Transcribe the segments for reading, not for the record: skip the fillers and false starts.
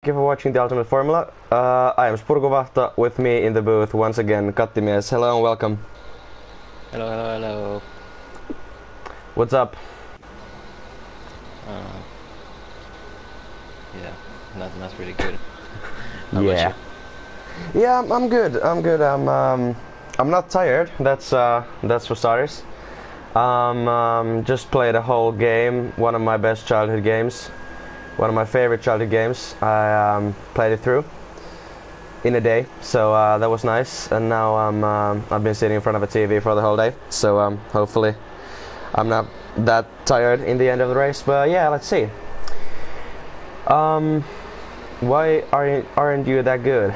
Thank you for watching the Ultimate Formula. I am Spurgovahta. With me in the booth once again, Kattimies. Hello and welcome. Hello, hello, hello. What's up? Yeah, not really good. How Yeah. about you? Yeah, I'm good. I'm good. I'm not tired. That's for starters. Just played a whole game. One of my best childhood games. One of my favorite childhood games. I played it through in a day, so that was nice. And now I've been sitting in front of a TV for the whole day, so hopefully I'm not that tired in the end of the race. But yeah, let's see. Why aren't you that good?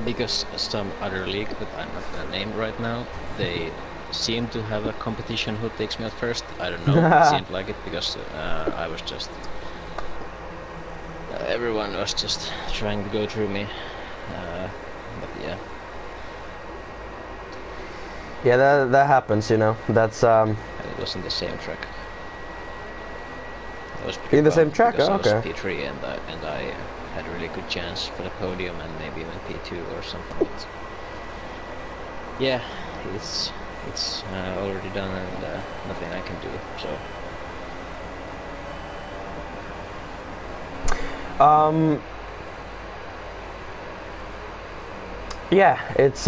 Because some other league that I'm not gonna name right now, they seem to have a competition who takes me out first. I don't know, it seemed like it because I was just... everyone was just trying to go through me, but yeah. Yeah, that happens, you know. That's And it was in the same track. I was in the same track. because Oh, okay. I was P3 and I had a really good chance for the podium and maybe even P2 or something. But yeah, it's already done and nothing I can do. So yeah, it's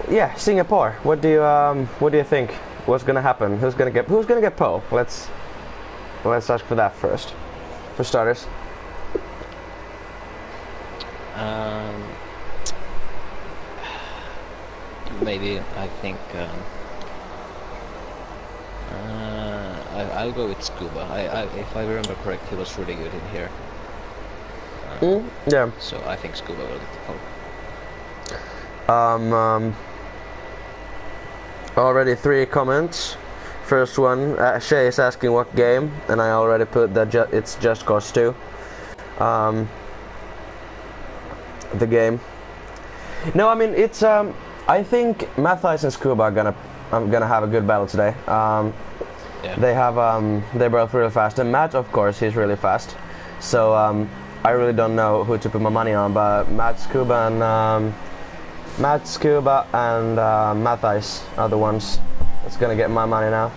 yeah, Singapore. What do you think? What's gonna happen? Who's gonna get pole? Let's ask for that first, for starters. maybe I think I'll go with Scuba. If I remember correct, he was really good in here. Yeah. So I think Scuba will get the pole. Already 3 comments. First one, Shay is asking what game, and I already put that it's Just Cause 2. The game. No, I mean it's. I think Matthijs and Scuba are gonna have a good battle today. Yeah. They have they're both really fast, and Matt, of course, he's really fast. So I really don't know who to put my money on, but Scuba and Matthijs are the ones that's gonna get my money now.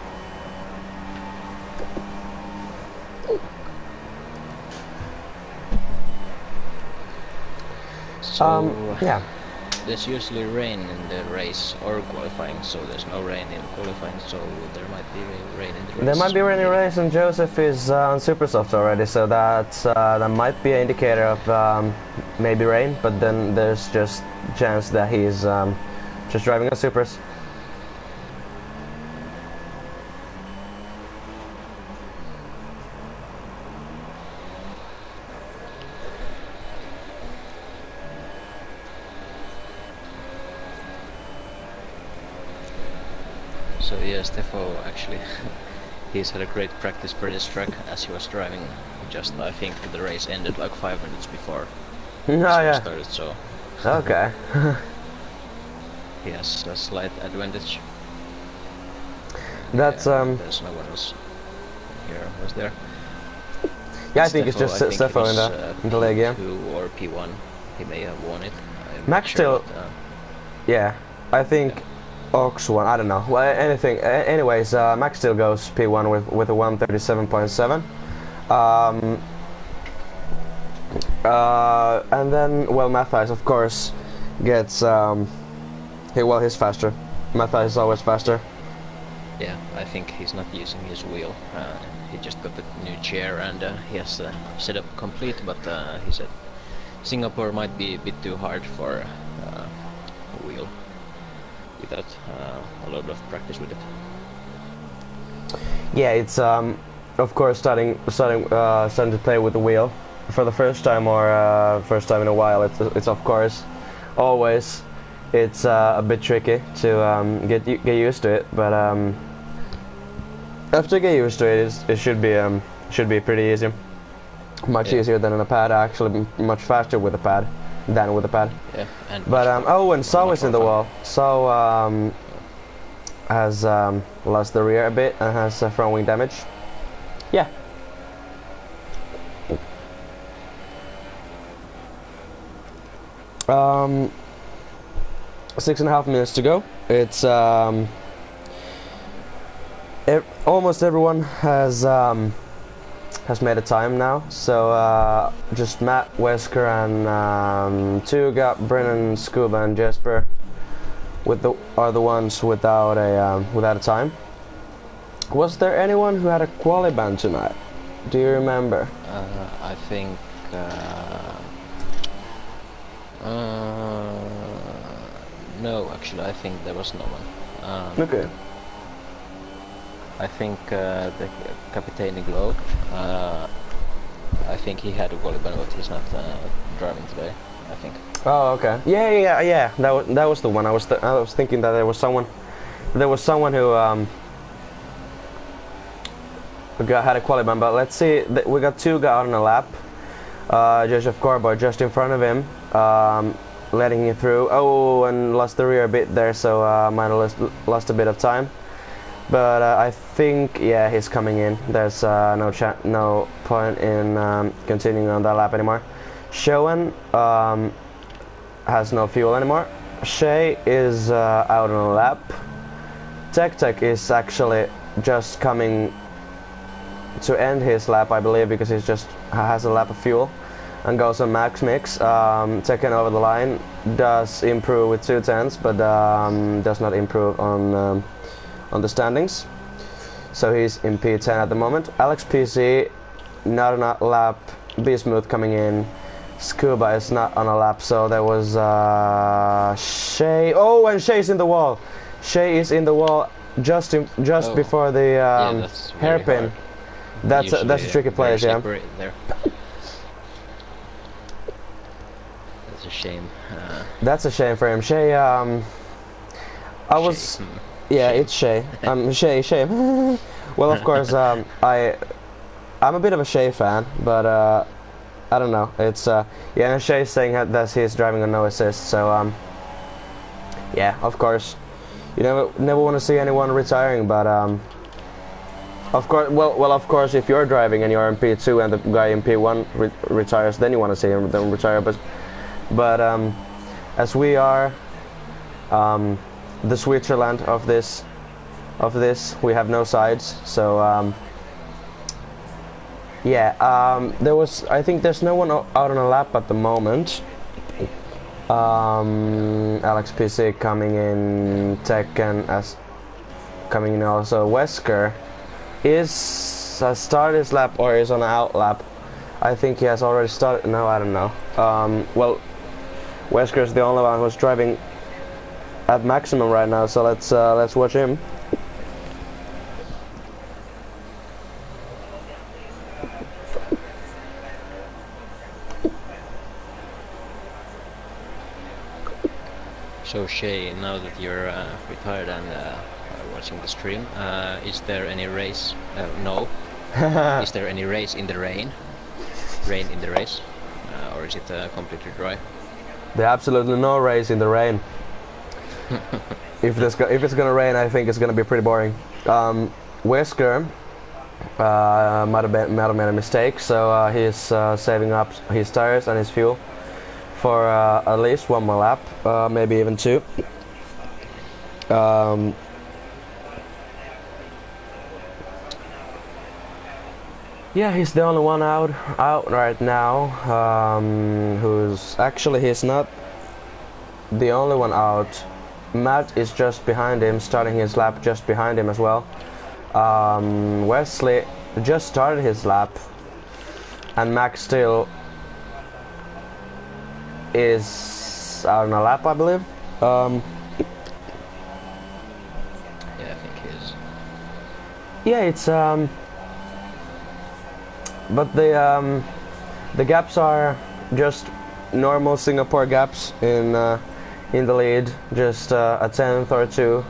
So yeah. there's usually rain in the race or qualifying, so there's no rain in qualifying, so there might be rain in the race. There might be rain in the race, and Joseph is on super soft already, so that might be an indicator of maybe rain, but then there's just a chance that he's just driving on supers. So yeah, Stefo actually, he's had a great practice for this track as he was driving. Just I think the race ended like 5 minutes before Yeah. started, so Okay. he has a slight advantage. That's There's no one else here. Was there? yeah, I think it's just Stefo in the leg, yeah. P2 or P1. He may have won it. I'm Max not sure, still. Yeah, I think Ox won. I don't know. Well, anything. Anyways, Max still goes P1 with a 137.7. And then, well, Matthijs, of course, gets. He's faster. Matthijs is always faster. Yeah, I think he's not using his wheel. He just got the new chair and he has the setup complete, but he said Singapore might be a bit too hard for a wheel without a lot of practice with it. Yeah, it's of course starting to play with the wheel for the first time or first time in a while. It's of course always it's a bit tricky to get used to it, but after you get used to it, it should be pretty easy. Much easier than on a pad. Actually, much faster with a pad than with a pad. Yeah, and but oh, and Saw is in the wall. So has lost the rear a bit and has front wing damage. Yeah. Um, 6.5 minutes to go. It's almost everyone has made a time now. So just Matt, Wesker, and Tuga, Brennan, Scuba, and Jesper are the ones without a time. Was there anyone who had a quali ban tonight? Do you remember? I think. No, actually, I think there was no one. Okay. I think the Capitaine Glow. I think he had a qualifier, but he's not driving today. I think. Oh, okay. Yeah. That was the one. I was thinking that there was someone who had a quali ban, but let's see. We got two guys out on a lap. Joseph Corbo just in front of him, letting him through. Oh, and lost the rear a bit there, so might have lost a bit of time. But I think, yeah, he's coming in. There's no point in continuing on that lap anymore. Showen has no fuel anymore. Shay is out on a lap. Tech is actually just coming to end his lap, I believe, because he just has a lap of fuel and goes on max mix. Tekken over the line does improve with 2/10s, but does not improve on the standings. So he's in P10 at the moment. Alex PC not on a lap. Bismuth coming in. Scuba is not on a lap, so there was Shay. Oh, and Shay's in the wall. Shay is in the wall just before the hairpin. That's a tricky place, yeah. There. That's a shame. That's a shame for him. Shay, yeah, it's Shay. Shay. Well, of course, I'm a bit of a Shay fan, but I don't know. It's yeah, and Shay's saying that he's driving on no assist, so yeah, of course, you never want to see anyone retiring, but of course, well, of course, if you're driving and you're in P2 and the guy in P1 retires, then you want to see them retire. But as we are the Switzerland of this, we have no sides. So yeah, I think there's no one out on a lap at the moment. Alex PC coming in, Tekken as coming in also. Wesker has started his lap or is on an out lap. I think he has already started. No, I don't know. Well, Wesker is the only one who's driving at maximum right now, so let's watch him. So Shay, now that you're retired and watching the stream, is there any race? No. Is there any race in the rain? Rain in the race, or is it completely dry? There's absolutely no race in the rain. If it's gonna rain, I think it's gonna be pretty boring. Wesker might have made a mistake, so he's saving up his tires and his fuel for at least one more lap, maybe even two. Yeah, he's the only one out right now. He's not the only one out. Matt is just behind him, starting his lap just behind him as well. Wesley just started his lap, and Max still is out on a lap, I believe. Yeah, I think he is. Yeah, it's but the gaps are just normal Singapore gaps in the lead. Just a 10th or two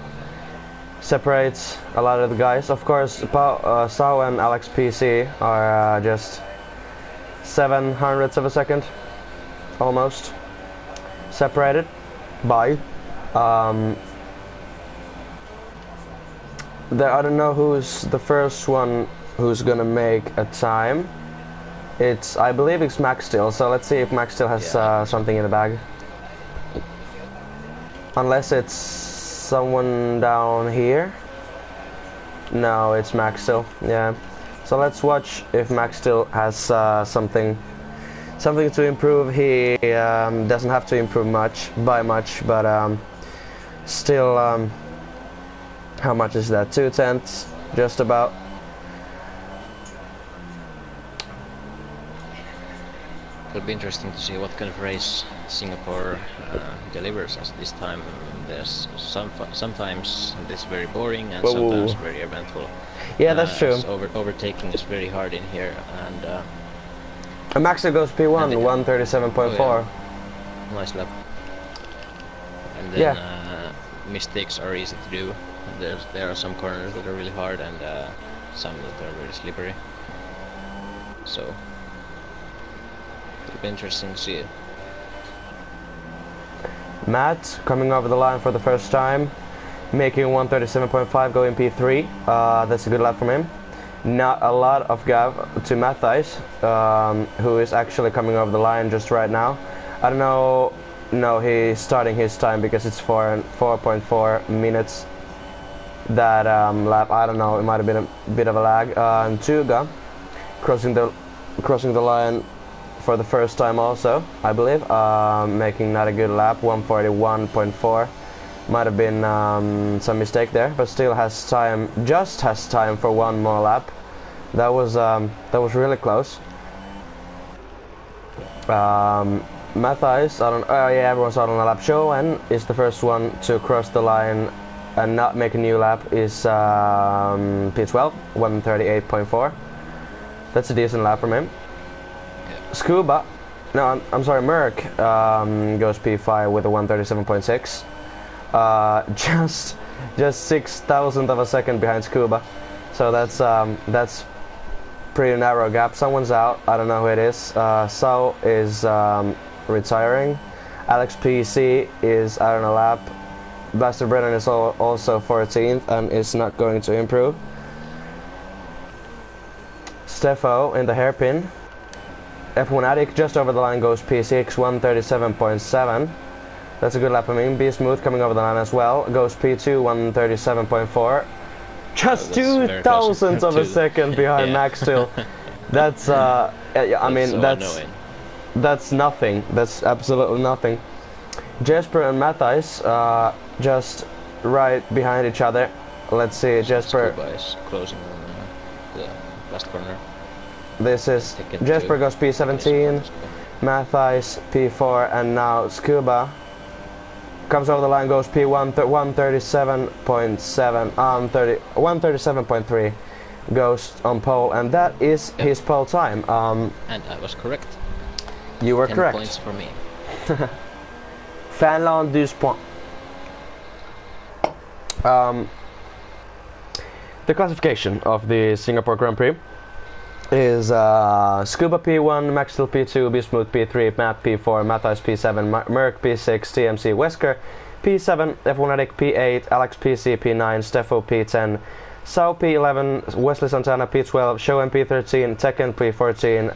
separates a lot of the guys. Of course, Sao and Alex PC are just 0.07 of a second, almost separated by I don't know who's the first one who's gonna make a time. I believe it's Max still, so let's see if Max still has something in the bag. Unless it's someone down here. No, it's Max still, yeah. So let's watch if Max still has something to improve. He doesn't have to improve by much, but still, how much is that? 2/10, just about. It'll be interesting to see what kind of race Singapore delivers us this time. There's sometimes it's very boring and sometimes very eventful. Yeah, that's true. Overtaking is very hard in here, and Max goes P1, 137.4. Oh, yeah. Nice lap. And then mistakes are easy to do. There are some corners that are really hard and some that are very slippery. So it'll be interesting to see it. Matt coming over the line for the first time, making 137.5, going P3. That's a good lap from him. Not a lot of gap to Matthijs, who is actually coming over the line just right now. I don't know. No, he's starting his time because it's 4.4 minutes. That lap, I don't know. It might have been a bit of a lag. And Tuga crossing the line for the first time also, I believe, making not a good lap, 141.4. Might have been some mistake there, but still has time. Just has time for one more lap. That was really close. Matthijs, everyone's out on the lap. Schoen is the first one to cross the line and not make a new lap. Is P12, 138.4. That's a decent lap from him. Scuba, no, I'm sorry, Merck goes P5 with a 137.6. Just 6,000th of a second behind Scuba, so that's pretty narrow gap. Someone's out. I don't know who it is. So is retiring. Alex PC is out on a lap. Blaster Brennan is also 14th and is not going to improve. Steffo in the hairpin. F1 Addict just over the line goes P6, 137.7. That's a good lap for me. Be Smooth coming over the line as well. Goes P2, 137.4. Just 2,000ths of a second behind Max still. That's I mean so that's nothing. That's absolutely nothing. Jesper and Matthijs just right behind each other. Let's see, Jesper is closing the last corner. This is Jesper goes P17, Matthijs P4, and now Scuba comes over the line, goes P1, 137.7, 137.3, goes on pole, and that is his pole time. And I was correct. You were 10 correct. points for me. Finland 12 points. The classification of the Singapore Grand Prix is Scuba P1, Max still P2, Be Smooth P3, Matt P4, Matthijs P7, Merck P6, TMC Wesker P7, F1 Addict P8, Alex PC P9, Steffo P10, Sao P11, Wesley Santana P12, Schoen P13, Tekken P14,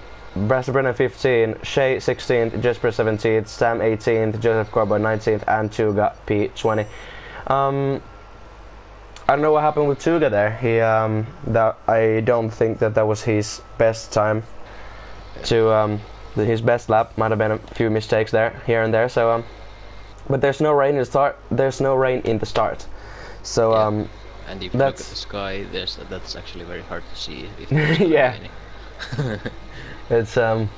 Blaster Brennan 15, Shea 16th, Jesper 17th, Sam 18th, Joseph Corbo 19th, and Tuga P20. I don't know what happened with Tuga there. I don't think that was his best time. His best lap. Might have been a few mistakes there, here and there. So, but there's no rain in the start. There's no rain in the start. So, and if you look at the sky, that's actually very hard to see. If yeah. It's no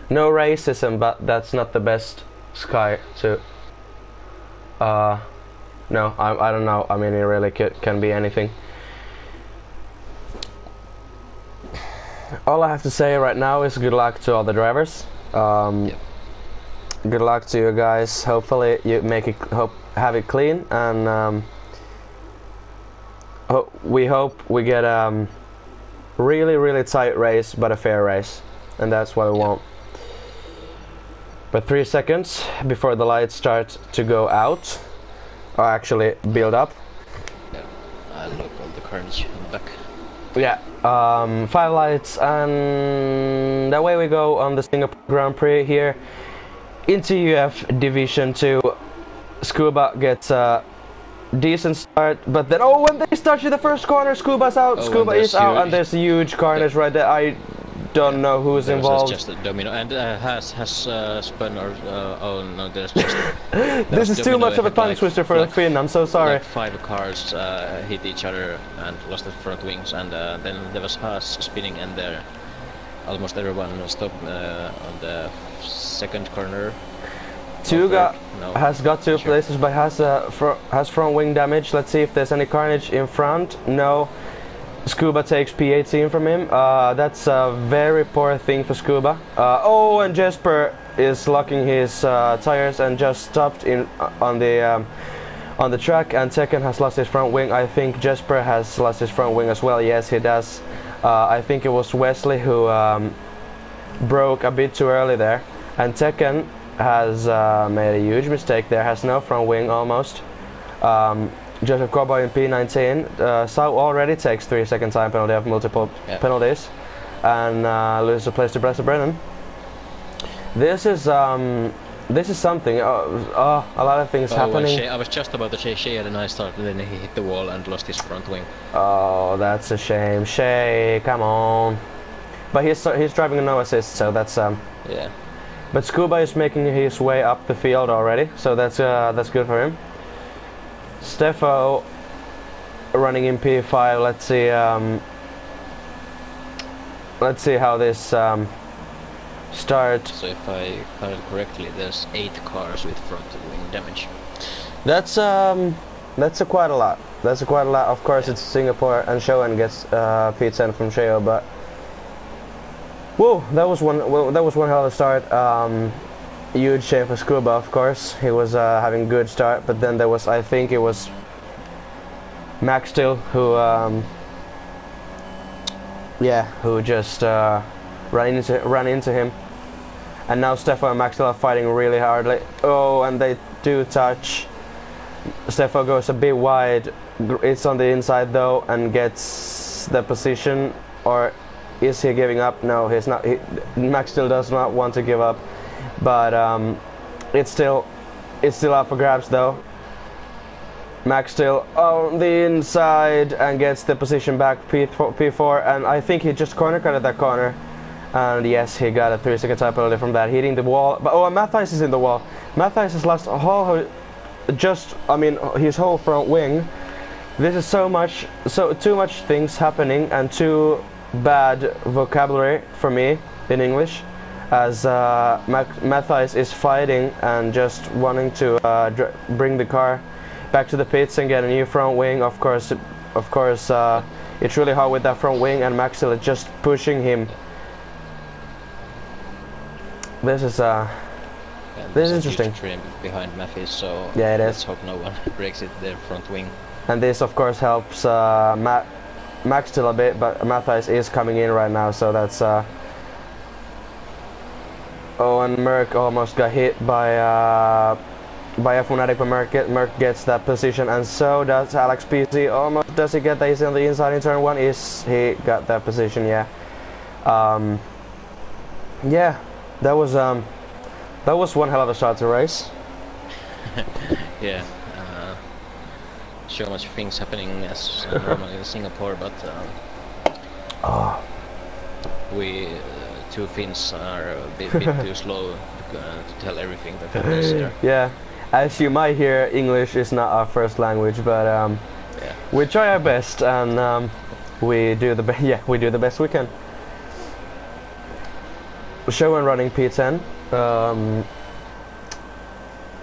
racism, but that's not the best sky to. No, I don't know. I mean, it really can be anything. All I have to say right now is good luck to all the drivers. Good luck to you guys. Hopefully you have it clean, and we hope we get really tight race, but a fair race, and that's what we want. But 3 seconds before the lights start to go out. Or actually build up. Yeah, carnage in the back. Yeah, 5 lights, and away we go on the Singapore Grand Prix here into UF Division 2. Scuba gets a decent start, but then when they start to the first corner, Scuba's out. Scuba is out, and there's a huge carnage right there. I don't know who's involved. Just a domino, and has spun or oh no, there's just this is too much of a tongue twister for the Finn. I'm so sorry. Like 5 cars hit each other and lost the front wings, and then there was Haas spinning, and there almost everyone stopped on the second corner. Tuga has got 2 places, but has front wing damage. Let's see if there's any carnage in front. No. Scuba takes P18 from him. That's a very poor thing for Scuba. And Jesper is locking his tires and just stopped on the track. And Tekken has lost his front wing. I think Jesper has lost his front wing as well. Yes, he does. I think it was Wesley who broke a bit too early there, and Tekken has made a huge mistake there. Has no front wing almost. Joseph Cowboy in P19. Sau already takes 3-second time penalty of multiple penalties, and loses a place to Bressa Brennan. This is something. A lot of things happening. I was just about to say Shea had a nice start, and then he hit the wall and lost his front wing. Oh, that's a shame. Shea, come on. But he's driving a no assist, so that's yeah. But Scuba is making his way up the field already, so that's good for him. Steffo running in P5. Let's see how this starts. So if I counted correctly, there's 8 cars with front wing damage. That's quite a lot. That's quite a lot. Of course, it's Singapore, and Shoen gets P10 from Sheo, but whoa, that was one hell of a start. Huge shame for Scuba, of course. He was having a good start, but then there was, I think it was Max Still who just ran into him. And now Steffo and Max Still are fighting really hardly. Oh, and they do touch. Steffo goes a bit wide. It's on the inside though, and gets the position. Or is he giving up? No, he's not. Max Still does not want to give up. But it's still up for grabs though. Max Still on the inside and gets the position back, P4, and I think he just corner cutted that corner. And yes, he got a 3-second time penalty from that, hitting the wall. But and Matthijs is in the wall. Matthijs has lost his whole front wing. This is too much things happening, and too bad vocabulary for me in English. As Matthijs is fighting and just wanting to bring the car back to the pits and get a new front wing. Of course, it's really hard with that front wing, and Maxwell is just pushing him. This is interesting. A trim behind Matthijs, so yeah, it is. Let's hope no one breaks it their front wing. And this, of course, helps Max still a bit, but Matthijs is coming in right now, so that's. And Merck almost got hit by F1 Addict, but Merck gets that position, and so does Alex PC. Almost does he get that? He's on the inside in turn 1. Is he got that position? Yeah. Yeah, that was one hell of a start to race. Yeah. So much things happening as normally in Singapore, but we two Finns are a bit too slow to tell everything that happens there. Yeah, as you might hear, English is not our first language, but we try our best, and we do the best we can. Showen running P10.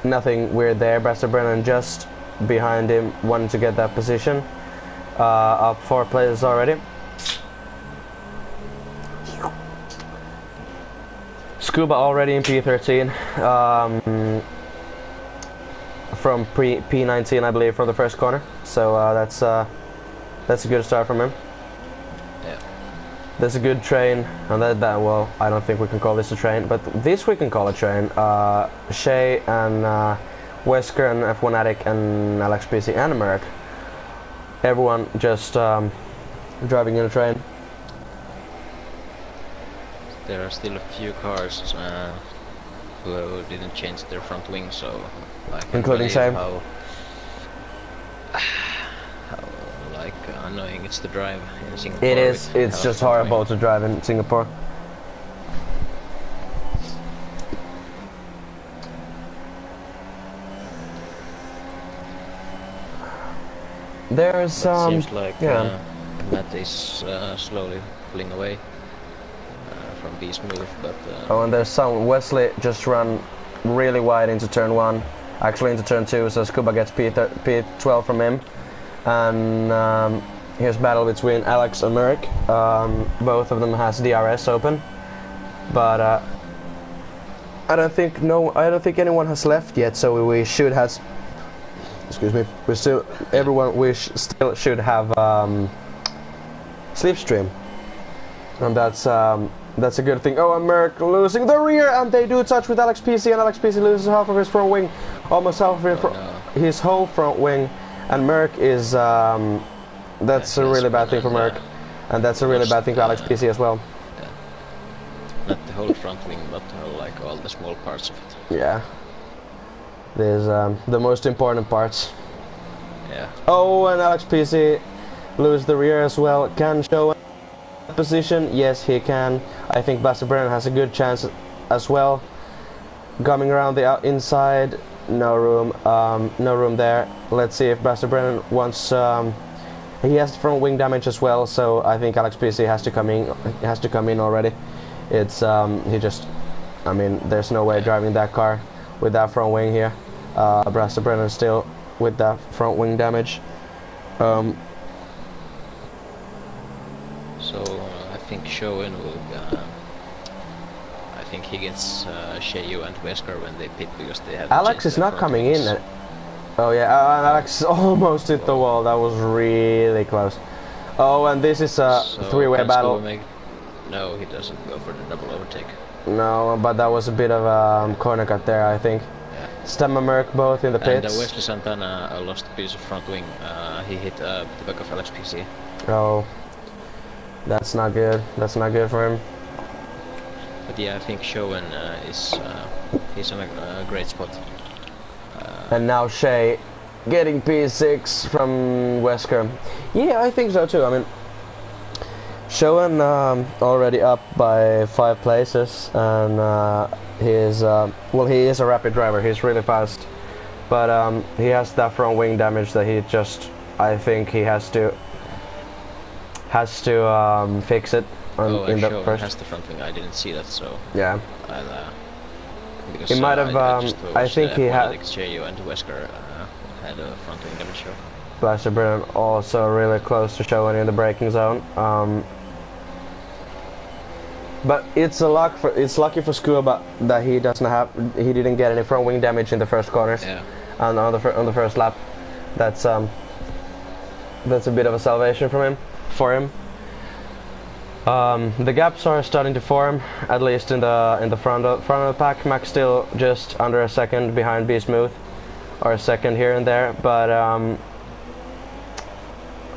Nothing weird there. Bressa Brennan just behind him, wanting to get that position. Up 4 places already. Scuba already in P13 from P19, I believe, from the first corner. So that's a good start from him. Yeah. That's a good train, and well, I don't think we can call this a train, but this we can call a train. Shea and Wesker and F1 Addict and Alex PC and Merck everyone just driving in a train. There are still a few cars who didn't change their front wing, so I can Including believe Sam. how like annoying it's to drive in Singapore. It is. It's just horrible to drive in Singapore. There's seems like yeah. Matt is slowly pulling away from B-Smooth, but Oh, and there's some Wesley just run really wide into turn 1, actually into turn 2, so Scuba gets P12 from him. And here's battle between Alex and Merrick. Both of them has DRS open, but I don't think anyone has left yet, so we should have. Excuse me. We still should have slipstream, and that's a good thing. Oh, and Merrick losing the rear, and they do touch with Alex PC, and Alex PC loses half of his front wing, almost half of his whole front wing, and Merrick is that's a really bad thing for Merrick, and that's a really bad thing for Alex PC as well. Yeah. Not the whole front wing, but like all the small parts of it. Yeah. There's the most important parts. Yeah. Oh, and Alex PC lose the rear as well. Can show a position. Yes, he can. I think Blaster Brennan has a good chance as well. Coming around the inside, no room. No room there. Let's see if Blaster Brennan wants. He has front wing damage as well, so I think Alex PC has to come in. Has to come in already. It's he just. I mean, there's no way driving that car with that front wing here. Blaster Brennan still with that front wing damage. So I think Showen will. I think he gets Sheyu and Wesker when they pit because they have. Alex is not coming in. Oh yeah, and Alex almost hit the wall. That was really close. Oh, and this is a three-way battle. No, he doesn't go for the double overtake. No, but that was a bit of a corner cut there, I think. Yeah. Stemma Merc both in the pits. And Wesley Santana lost a piece of front wing. He hit the back of Alex PC. Oh, that's not good. That's not good for him. But yeah, I think Showen is he's on a great spot. And now Shay getting P6 from Wesker. Yeah, I think so too. I mean, Showen already up by 5 places, and he is he is a rapid driver. He's really fast, but he has that front wing damage that he just. I think he has to fix it. In the first. Has the front wing. I didn't see that, so yeah. Because he might have. I think he had. Cheyu and Wesker had a front wing damage show. Blaster Brennan also really close to Showen in the braking zone. But it's lucky for Scuba that he didn't get any front wing damage in the first corners. Yeah. And on the first lap, that's a bit of a salvation for him. The gaps are starting to form, at least in the front of the pack. Max still just under a second behind B-Smooth, or a second here and there, but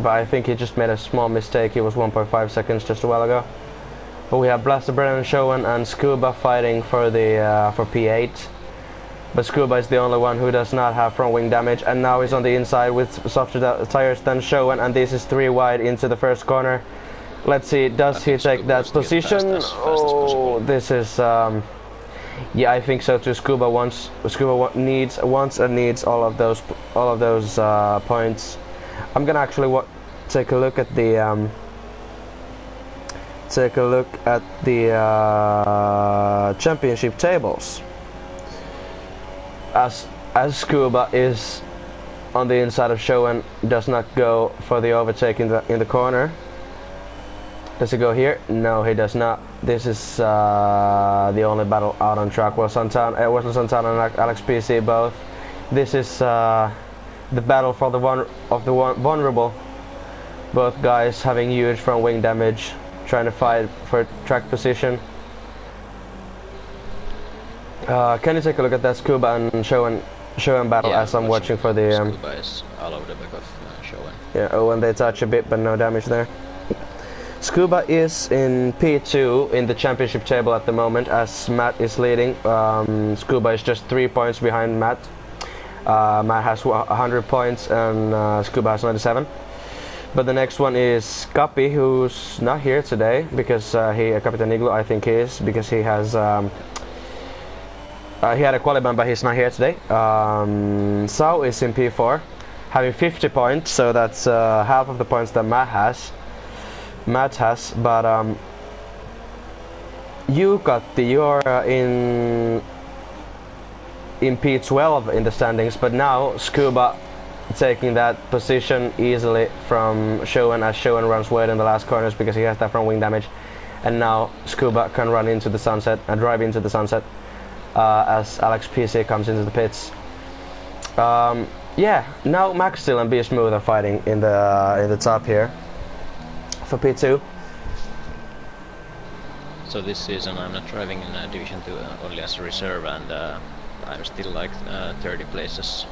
I think he just made a small mistake. He was 1.5 seconds just a while ago. But we have Blaster Brennan, Showen, and Scuba fighting for the for P8. But Scuba is the only one who does not have front wing damage, and now he's on the inside with softer tires than Showen, and this is 3 wide into the first corner. Let's see, does he take that position? Oh, this is yeah, I think so too. Scuba wants and needs all of those points. I'm gonna actually take a look at the championship tables. As Scuba is on the inside of Showen, does not go for the overtake in the corner. Does he go here? No, he does not. This is the only battle out on track. Wesley Santana and Alex PC both. This is the battle for the vulnerable. Both guys having huge front wing damage, trying to fight for track position. Can you take a look at that Scuba and Showen battle as I'm watching for the? Scuba is all over the back of Showen. Yeah, oh, and they touch a bit, but no damage there. Scuba is in P2 in the championship table at the moment, as Matt is leading. Scuba is just 3 points behind Matt. Matt has 100 points and Scuba has 97. But the next one is Kapi, who's not here today because Capitan Iglo, I think he is, because he has he had a quali ban, but he's not here today. Sao is in P4, having 50 points, so that's half of the points that Matt has. But you you're in P12 in the standings, but now Scuba taking that position easily from Showen, as Showen runs wide in the last corners because he has that front wing damage, and now Scuba can run into the sunset and drive into the sunset as Alex PC comes into the pits. Yeah, now Max Steel and Be Smooth are fighting in the top here for P2. So this season I'm not driving in Division 2 only as a reserve, and I'm still like 30 places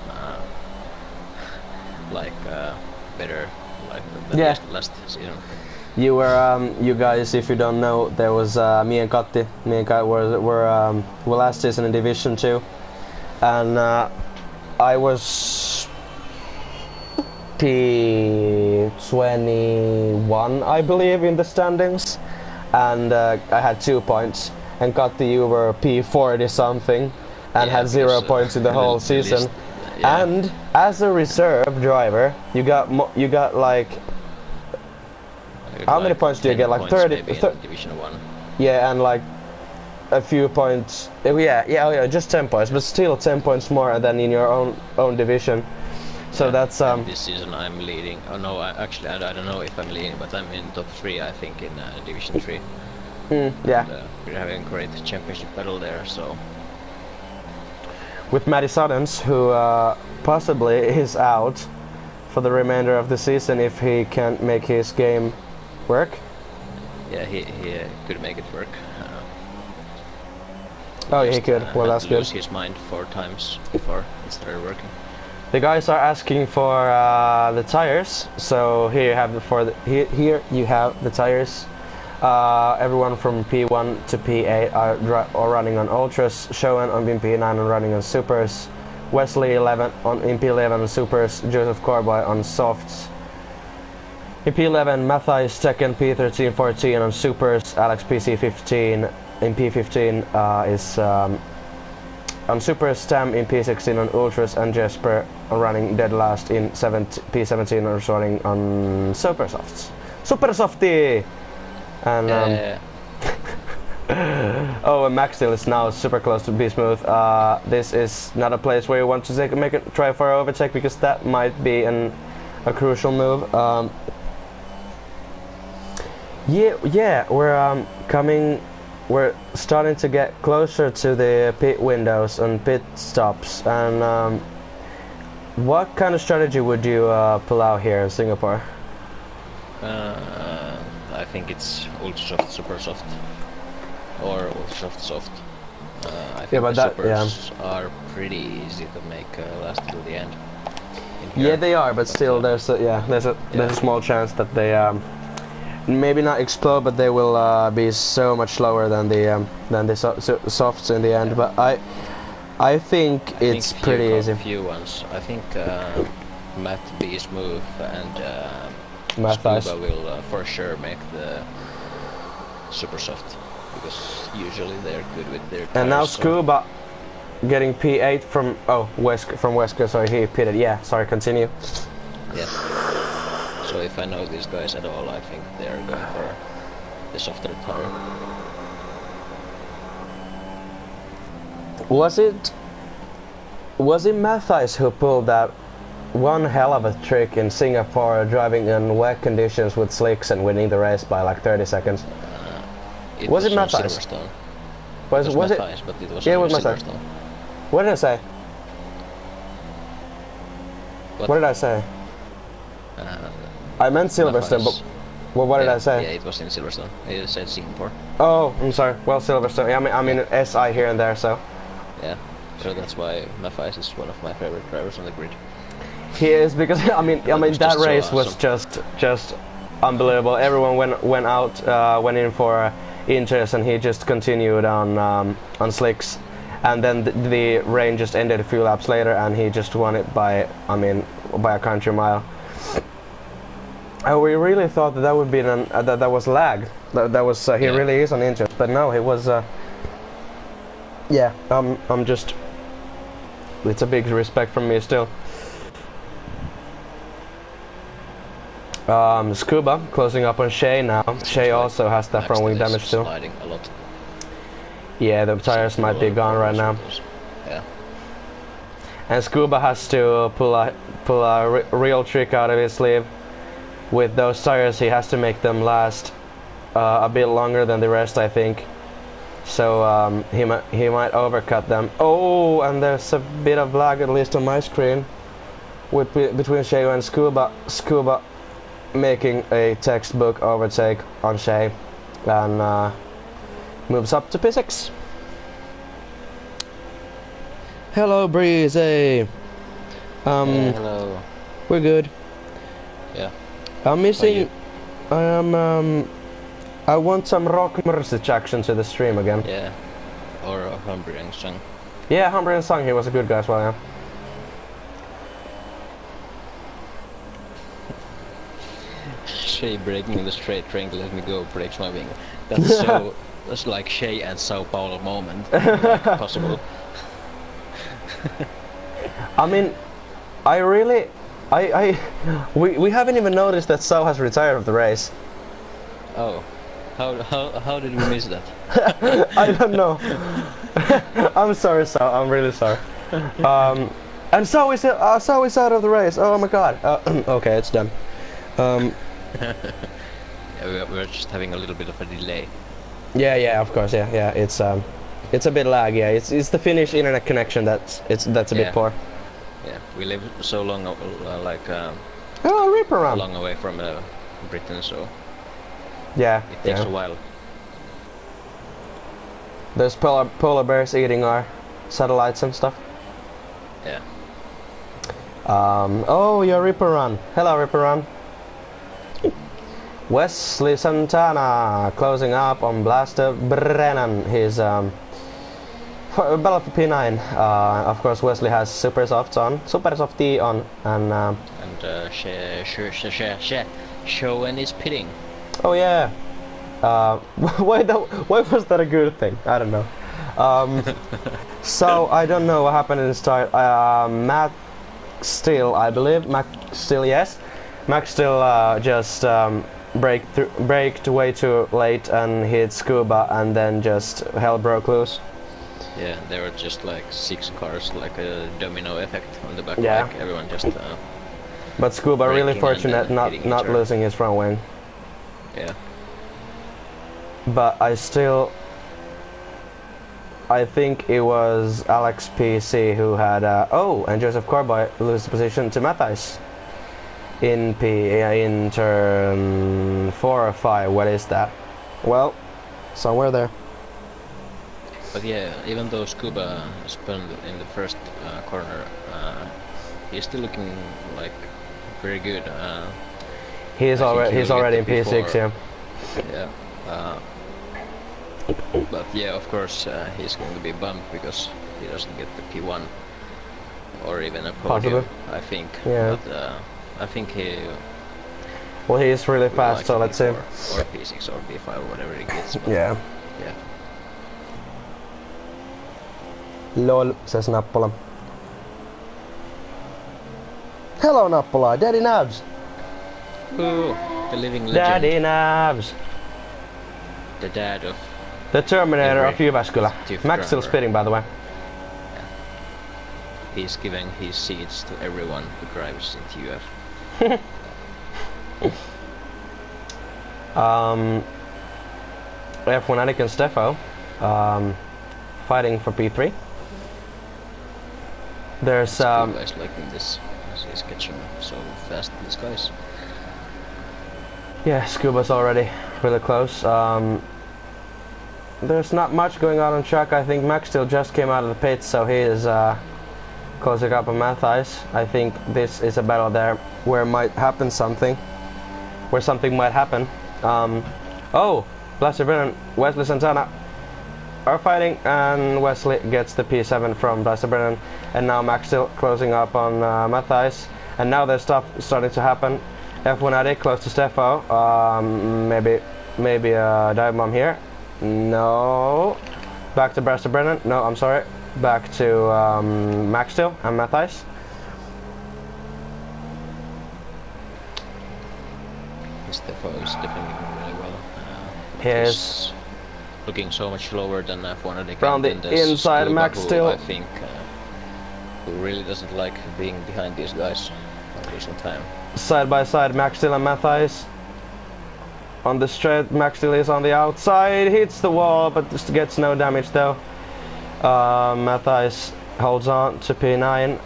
better than last season. You were you guys, if you don't know, there was me and Katti were last season in Division 2, and I was P21, I believe, in the standings, and I had 2 points, and Katti, you were P40 something and had 0 points in the whole season. Yeah. And as a reserve driver, you got like how many points do you get? Like 30 Division 1. Yeah, and like a few points. Yeah, just 10 points, but still 10 points more than in your own division. So yeah, that's this season I'm leading. Oh no, I don't know if I'm leading, but I'm in top 3, I think, in Division 3. Yeah. And, we're having a great championship battle there, so. With Matty Suddens, who possibly is out for the remainder of the season if he can't make his game work. Yeah, he could make it work. Oh, yeah, he could. Well, that's good. Lose his mind 4 times before it started working. The guys are asking for the tires, so here you have here you have the tires. Everyone from P1 to P8 are running on Ultras, Showen on P9 and running on Supers, Wesley 11 in P11 on Supers, Joseph Corboy on Softs. In P11, Matthias second, P13, 14 on Supers, Alex PC 15 in P15 is on Supers, Stam in P16 on Ultras, and Jesper running dead last in P17 or running on Super Softs. Super Softy! And oh, and Max Steel is now super close to Be Smooth. This is not a place where you want to try for an overtake, because that might be a crucial move. Yeah, we're starting to get closer to the pit windows and pit stops. And what kind of strategy would you pull out here in Singapore? I think it's ultra soft, super soft, or ultra soft. I think the supers are pretty easy to make last till the end. Yeah, they are, but still, there's a small chance that they maybe not explode, but they will be so much slower than the softs in the end. But I think it's pretty easy. Few ones. I think Matt Be Smooth and Scuba will for sure make the super soft, because usually they're good with their tires. And now Scuba getting P8 from Wesker, sorry, he pitted. Yeah, sorry, continue. Yeah. So if I know these guys at all, I think they're going for the softer tire. Was it Matthias who pulled that one hell of a trick in Singapore, driving in wet conditions with slicks and winning the race by like 30 seconds? Was it Matthias? Silverstone. Was it? Matthias, but it was Matthias. What did I say? What did I say? I meant Silverstone, but what did I say? Yeah, it was in Silverstone. You said Singapore. Oh, I'm sorry. Well, Silverstone. Yeah, I mean SI here and there, so. Yeah, so that's why Matthias is one of my favorite drivers on the grid. He is, because I mean that race so was just unbelievable. Everyone went out, went in for inters, and he just continued on slicks, and then the rain just ended a few laps later, and he just won it by by a country mile. We really thought that would be that was lag. That was he really is on inters, but no, it was. Yeah, I'm just. It's a big respect from me still. Scuba closing up on Shea now. Shea also has that front wing damage too. Sliding a lot. Yeah, the tires might be gone right now. Yeah. And Scuba has to pull a real trick out of his sleeve. With those tires, he has to make them last a bit longer than the rest, I think. So he might overcut them. Oh, and there's a bit of lag, at least on my screen, between Shea and Scuba. Scuba making a textbook overtake on Shea, and moves up to P6. Hello, Breezy. Hello. We're good. Yeah. I'm missing. I want some rock message action to the stream again. Yeah. Or Humphrey and Sung. Yeah, Humphrey and Sung, he was a good guy as well, yeah. Shea breaking in the straight, trying to let me go, breaks my wing. That's so. That's like Shea and Sao Paulo moment. Like possible. I mean, we haven't even noticed that Sao has retired of the race. Oh. How did we miss that? I don't know. I'm sorry, Sao. I'm really sorry. And Sao is out of the race. Oh my god. Okay, it's done. Yeah, we're just having a little bit of a delay. Yeah, of course, yeah. It's a bit lag. Yeah, it's the Finnish internet connection that's a bit poor. Yeah, we live so long, Ripper Run. long away from Britain, so yeah, it takes a while. There's polar bears eating our satellites and stuff. Yeah. Oh, you're Ripper Run. Hello, Ripper Run. Wesley Santana closing up on Blaster Brennan. He's battle for P9. Of course, Wesley has Super Softy on, and Showen is pitting. Oh yeah. Why was that a good thing? I don't know. So I don't know what happened in the start. Max Still, I believe. Max Still, yes. Max Still just braked way too late and hit Scuba, and then just hell broke loose. Yeah, there were just like 6 cars, like a domino effect on the back. Yeah. Like everyone just. But Scuba really fortunate not losing his front wing. Yeah. But I think it was Alex PC who had and Joseph Corboy lose the position to Matthijs in turn 4 or 5. What is that? Well, somewhere there. But yeah, even though Scuba spun in the first corner, he's still looking like very good. He's already in P6, yeah. Yeah. But yeah, of course, he's going to be bummed because he doesn't get the P1 or even a podium, I think. Yeah. But I think he. Well, he is really fast, like so let's see. Or P6 or P5 or whatever he gets. But Yeah. Yeah. Lol, says Nappula. Hello, Nappula. Daddy Nabs. Ooh, the living legend. Daddy Nabs. The dad of. The Terminator of Jyväskylä. TUF Max still driver. spitting, by the way. He's giving his seats to everyone who drives in TUF. F1 Anakin Steffo fighting for P3. There's guys liking this as he's catching so fast these guys. yeah, Scuba's already really close. There's not much going on track. I think Max still just came out of the pits, so he is closing up on Matthijs. I think this is a battle there where might happen something. Where something might happen. Oh! Blaster Brennan, Wesley Santana are fighting, and Wesley gets the P7 from Blaster Brennan, and now Max still closing up on Matthijs, and now there's stuff starting to happen. F1 Addict close to Steffo. Maybe a dive bomb here. No. Back to Blaster Brennan. No, I'm sorry. Back to Max still and Matthijs. Steffo is defending really well. Here's looking so much lower than F1 Addict. From the inside, Scuba, Max still. I think who really doesn't like being behind these guys for recent time. Side by side, Max still and Matthijs. On the straight, Max still is on the outside, hits the wall, but just gets no damage though. Matthijs holds on to P9.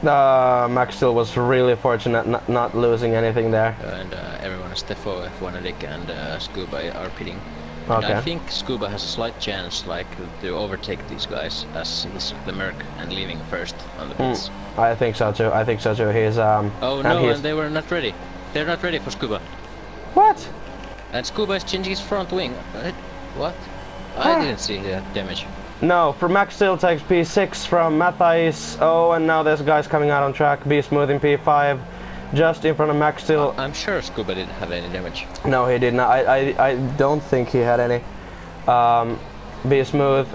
Max still was really fortunate not losing anything there. And everyone, Steffo, F1 Addict, and Scuba are pitting. Okay. And I think Scuba has a slight chance, like, to overtake these guys, as he's the Merc and leaving first on the pits. I think so too. I think so too. He's Oh no, and they were not ready. They're not ready for Scuba. What? And Scuba is changing his front wing. What? I didn't see that damage. No, for Max still takes P6 from Matthijs. Oh, and now there's guys coming out on track. Be Smooth in P5, just in front of Max still. I'm sure Scuba didn't have any damage. No, he did not. I don't think he had any. Be Smooth.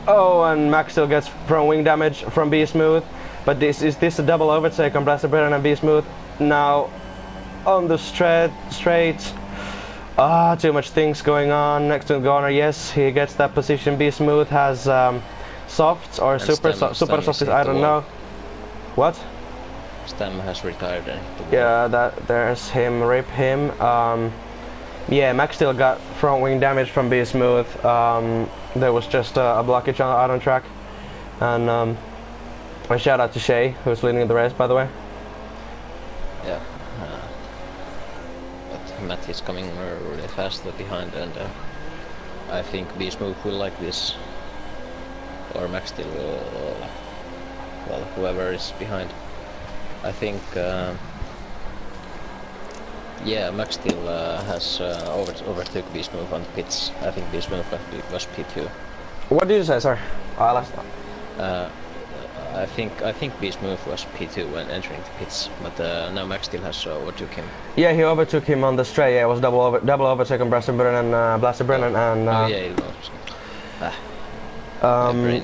Oh, and Max still gets front wing damage from Be Smooth. But is this a double overtake on Blaster Brennan and Be Smooth? Now on the straight. Too much things going on next to the corner. Yes, he gets that position. Be Smooth has soft or super soft. I don't know. What? Stam has retired. Yeah, there's him. Rip him. Yeah, Max still got front wing damage from Be Smooth. There was just a blockage out on track, and a shout out to Shay, who's leading the race, by the way. Yeah. But Matt is coming really fast behind, and I think B Smooth will like this. Or Max still will, well, whoever is behind. I think, yeah, Max still has overtook B Smooth on the pits. I think B Smooth was P2. What did you say, sir? I think B Smooth was P2 when entering the pits, but now Max still has overtook him. Yeah, he overtook him on the straight. Yeah, it was double overtake on Blaster Brennan and Blaster Brennan and. Oh yeah, it was. My brain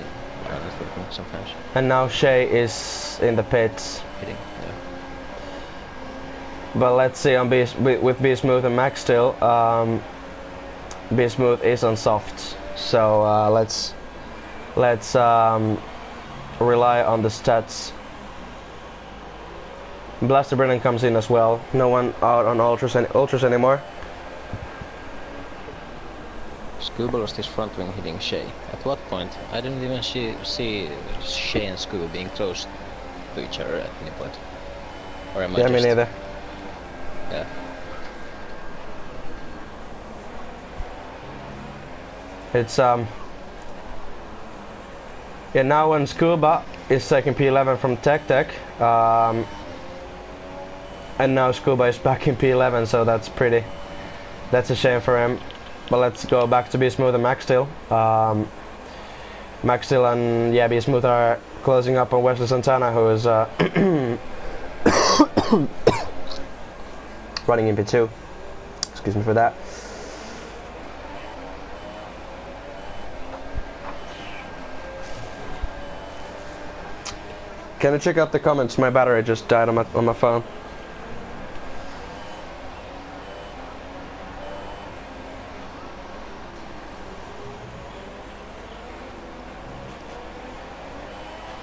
not working sometimes. And now Shay is in the pits. Hitting, yeah. But let's see on with B Smooth and Max still. B Smooth is on soft, so let's rely on the stats. Blaster Brennan comes in as well. No one out on ultras anymore. Scuba lost his front wing hitting Shay. At what point? I didn't even see Shay and Scuba being close to each other at any point. Or am I Yeah, me neither. Yeah. It's yeah, now when Scuba is taking P11 from Tech, and now Scuba is back in P11, so that's a shame for him. But let's go back to Be Smooth and Max still. Max still and yeah, Be Smooth are closing up on Wesley Santana, who is running in P2. Excuse me for that. Can you check out the comments? My battery just died on my phone.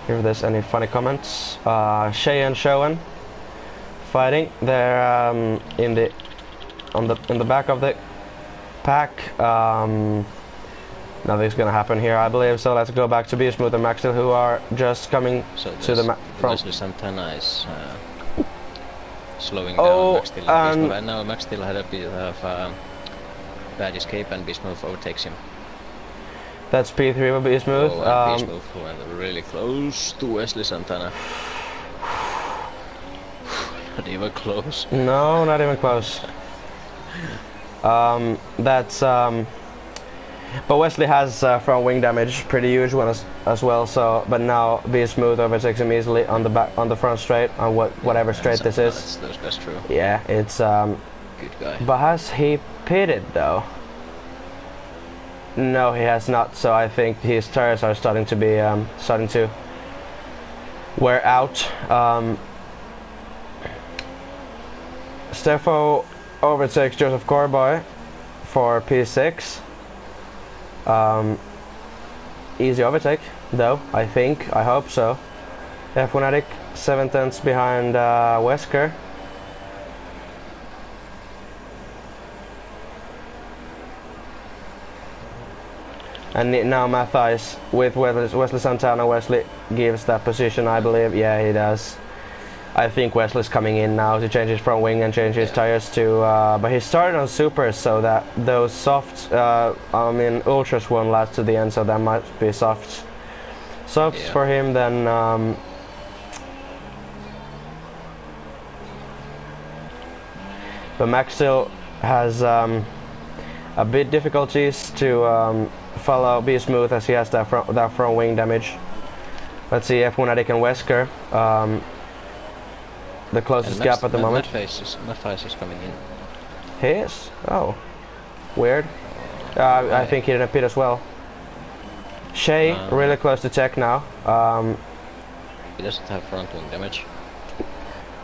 If there's any funny comments. Shay and Showen fighting. They're in the back of the pack. Nothing's gonna happen here, I believe. So let's go back to Be Smooth and Max Steel, who are just coming to the front. Wesley Santana is slowing down Max Steel and Be Smooth. And now Max Steel had a bit of bad escape, and Be Smooth overtakes him. That's P3 will be smooth. Oh, and Smooth went really close to Wesley Santana. Not even close. No, not even close. But Wesley has front wing damage, pretty huge one as well. So, but now Be Smooth overtakes him easily on the front straight on whatever straight this is. That's true. Yeah, it's good guy. But has he pitted though? No, he has not. So I think his tires are starting to wear out. Steffo overtakes Joseph Corboy for P6. Easy overtake, though, I hope so. F1 Addict 7/10 behind Wesker. And now Matthijs with Wesley Santana. Wesley gives that position, I believe. Yeah, he does. I think Wesley's coming in now to change his front wing and change his tires to. But he started on supers, so that those soft, ultras won't last to the end, so that might be softs for him. Then but Max still has a bit difficulties to follow Be Smooth as he has that front wing damage. Let's see F1 Addict and Wesker. The closest gap at the moment. Matthijs is coming in. He is? Oh. Weird. I think he didn't pit as well. Shea, really close to check now. He doesn't have front wing damage.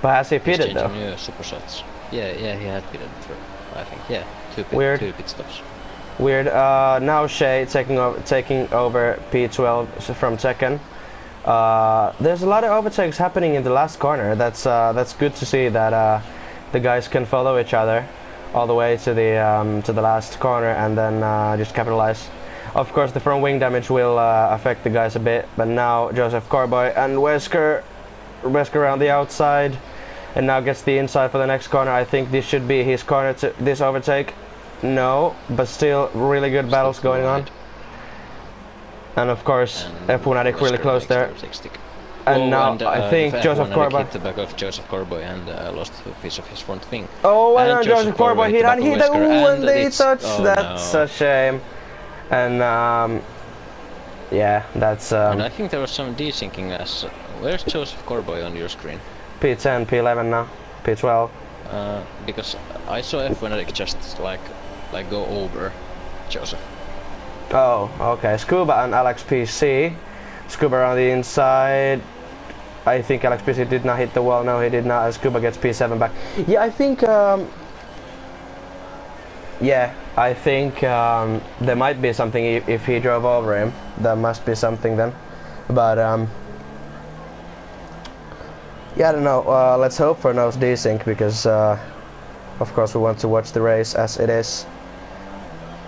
But has he pitted though? New super shots. Yeah, he had pitted through, I think. Yeah, two pit stops. Weird. Now Shea taking over P12 from Tekken. There's a lot of overtakes happening in the last corner. That's good to see that the guys can follow each other all the way to the last corner and then just capitalize. Of course, the front wing damage will affect the guys a bit, but now Joseph Corboy and Wesker around the outside, and now gets the inside for the next corner. I think this should be his corner to this overtake. No, but still really good battles going on. And of course, F1 Addict really close there. And now I think Joseph Corboy hit the back of Joseph Corboy and lost a piece of his front wing. Oh, and Joseph Corboy hit and they touched. That's a shame. And yeah, that's. And I think there was some desyncing as. Where's Joseph Corboy on your screen? P10, P11 now, P12. Because I saw F1 Addict just like go over Joseph. Oh, okay. Scuba and Alex PC. Scuba on the inside. I think Alex PC did not hit the wall. No, he did not. And Scuba gets P7 back. Yeah, I think. There might be something if he drove over him. There must be something then. But yeah, I don't know. Let's hope for no desync because, of course, we want to watch the race as it is.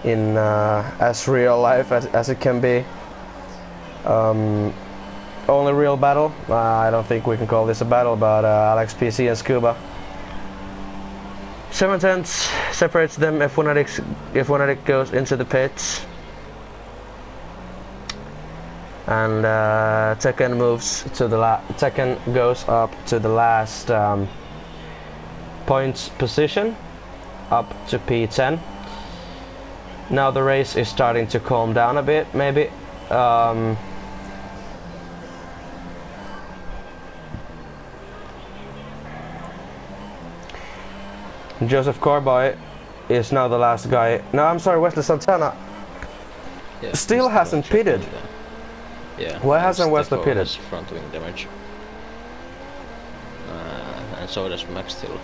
In as real life as it can be. Only real battle. I don't think we can call this a battle, but Alex PC and Scuba. 7/10 separates them. F1 Addict goes into the pits, and Tekken moves to the Tekken goes up to the last points position, up to P10. Now the race is starting to calm down a bit, maybe. Joseph Corboy is now the last guy. No, I'm sorry, Wesley Santana still hasn't pitted. Yeah. Why hasn't Wesley pitted? Front wing damage. And so does Max still.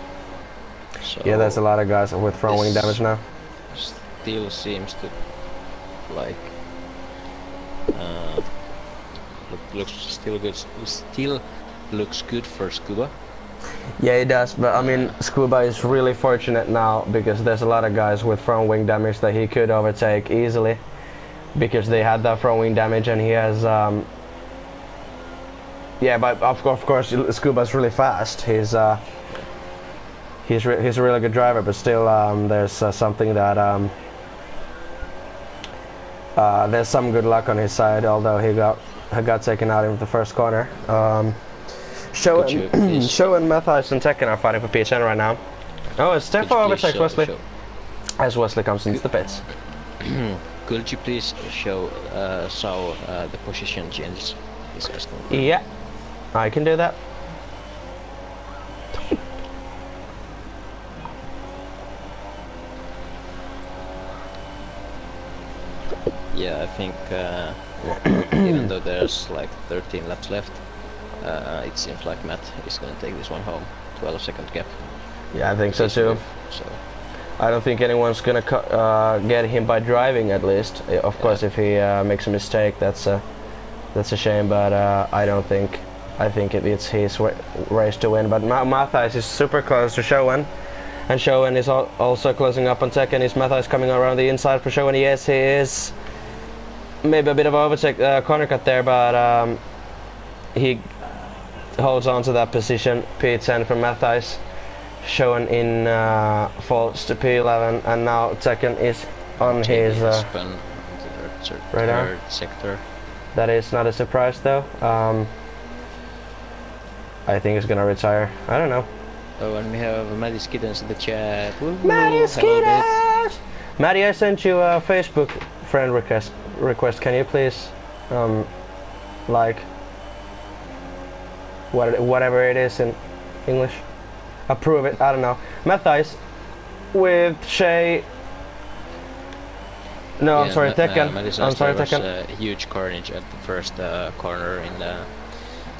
So yeah, there's a lot of guys with front wing damage now. Still seems to like still looks good for Scuba. Yeah, it does, but I mean, Scuba is really fortunate now because there's a lot of guys with front wing damage that he could overtake easily because they had that front wing damage, and he has yeah, but of course Scuba's really fast. He's a really good driver, but still there's something that there's some good luck on his side, although he got taken out in the first corner. Show and Mathias and Tekken are fighting for P10 right now. Oh, it's Stefan overtakes Wesley as Wesley comes into the pits. Could you please show the position changes? Yeah, I can do that. Yeah, I think even though there's like 13 laps left, it seems like Matt is going to take this one home. 12-second gap. Yeah, I think so too. So I don't think anyone's going to get him by driving, at least. Of course, if he makes a mistake, that's a shame. But I don't think. I think it's his race to win. But Mathias is super close to Showen. And Showen is also closing up on Tekken. Is Mathias coming around the inside for Showen? Yes, he is. Maybe a bit of overtake corner cut there, but he holds on to that position. P10 from Mathias. Showen in falls to P11, and now Tekken is on his radar. Third sector. That is not a surprise though. I think he's gonna retire. I don't know. Oh, and we have Matty Skiddens in the chat. Matty Skiddens! Matty, I sent you a Facebook friend request. Can you please, like, whatever it is in English? Approve it, I don't know. Mathias with Shay. No, I'm sorry, Tekken. I'm sorry, Tekken. There was huge carnage at the first corner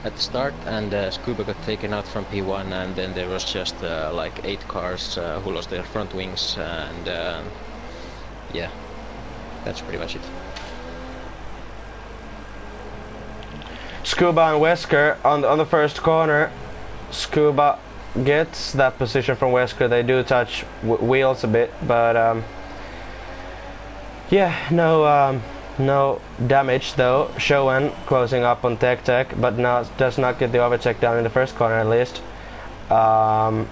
at the start, and Scuba got taken out from P1, and then there was just like 8 cars who lost their front wings, and yeah, that's pretty much it. Scuba and Wesker on the first corner. Scuba gets that position from Wesker. They do touch wheels a bit, but yeah, no damage though. Showen closing up on Tech, but does not get the overtake down in the first corner at least. I'm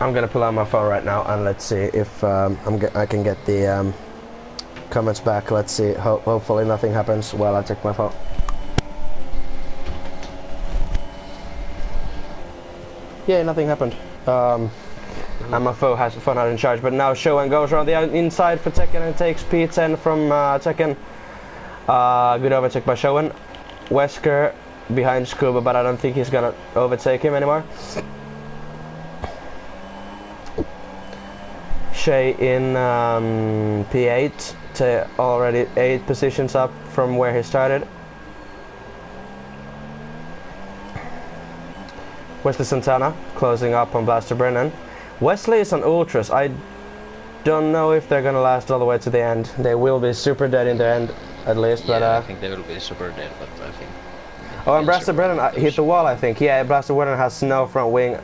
gonna pull out my phone right now and let's see if I can get the comments back. Let's see. Hopefully nothing happens while I check my phone. Yeah, nothing happened. And my phone not in charge, but now Showen goes around the inside for Tekken and takes P10 from Tekken. Good overtake by Showen. Wesker behind Scuba, but I don't think he's gonna overtake him anymore. Shay in P8, already 8 positions up from where he started. Wesley Santana closing up on Blaster Brennan. Wesley is on Ultras. I don't know if they're gonna last all the way to the end. They will be super dead in the end, at least. Yeah, but I think they will be super dead, but I think. Oh, and Blaster Brennan hit the wall, I think. Yeah, Blaster Brennan has no front wing,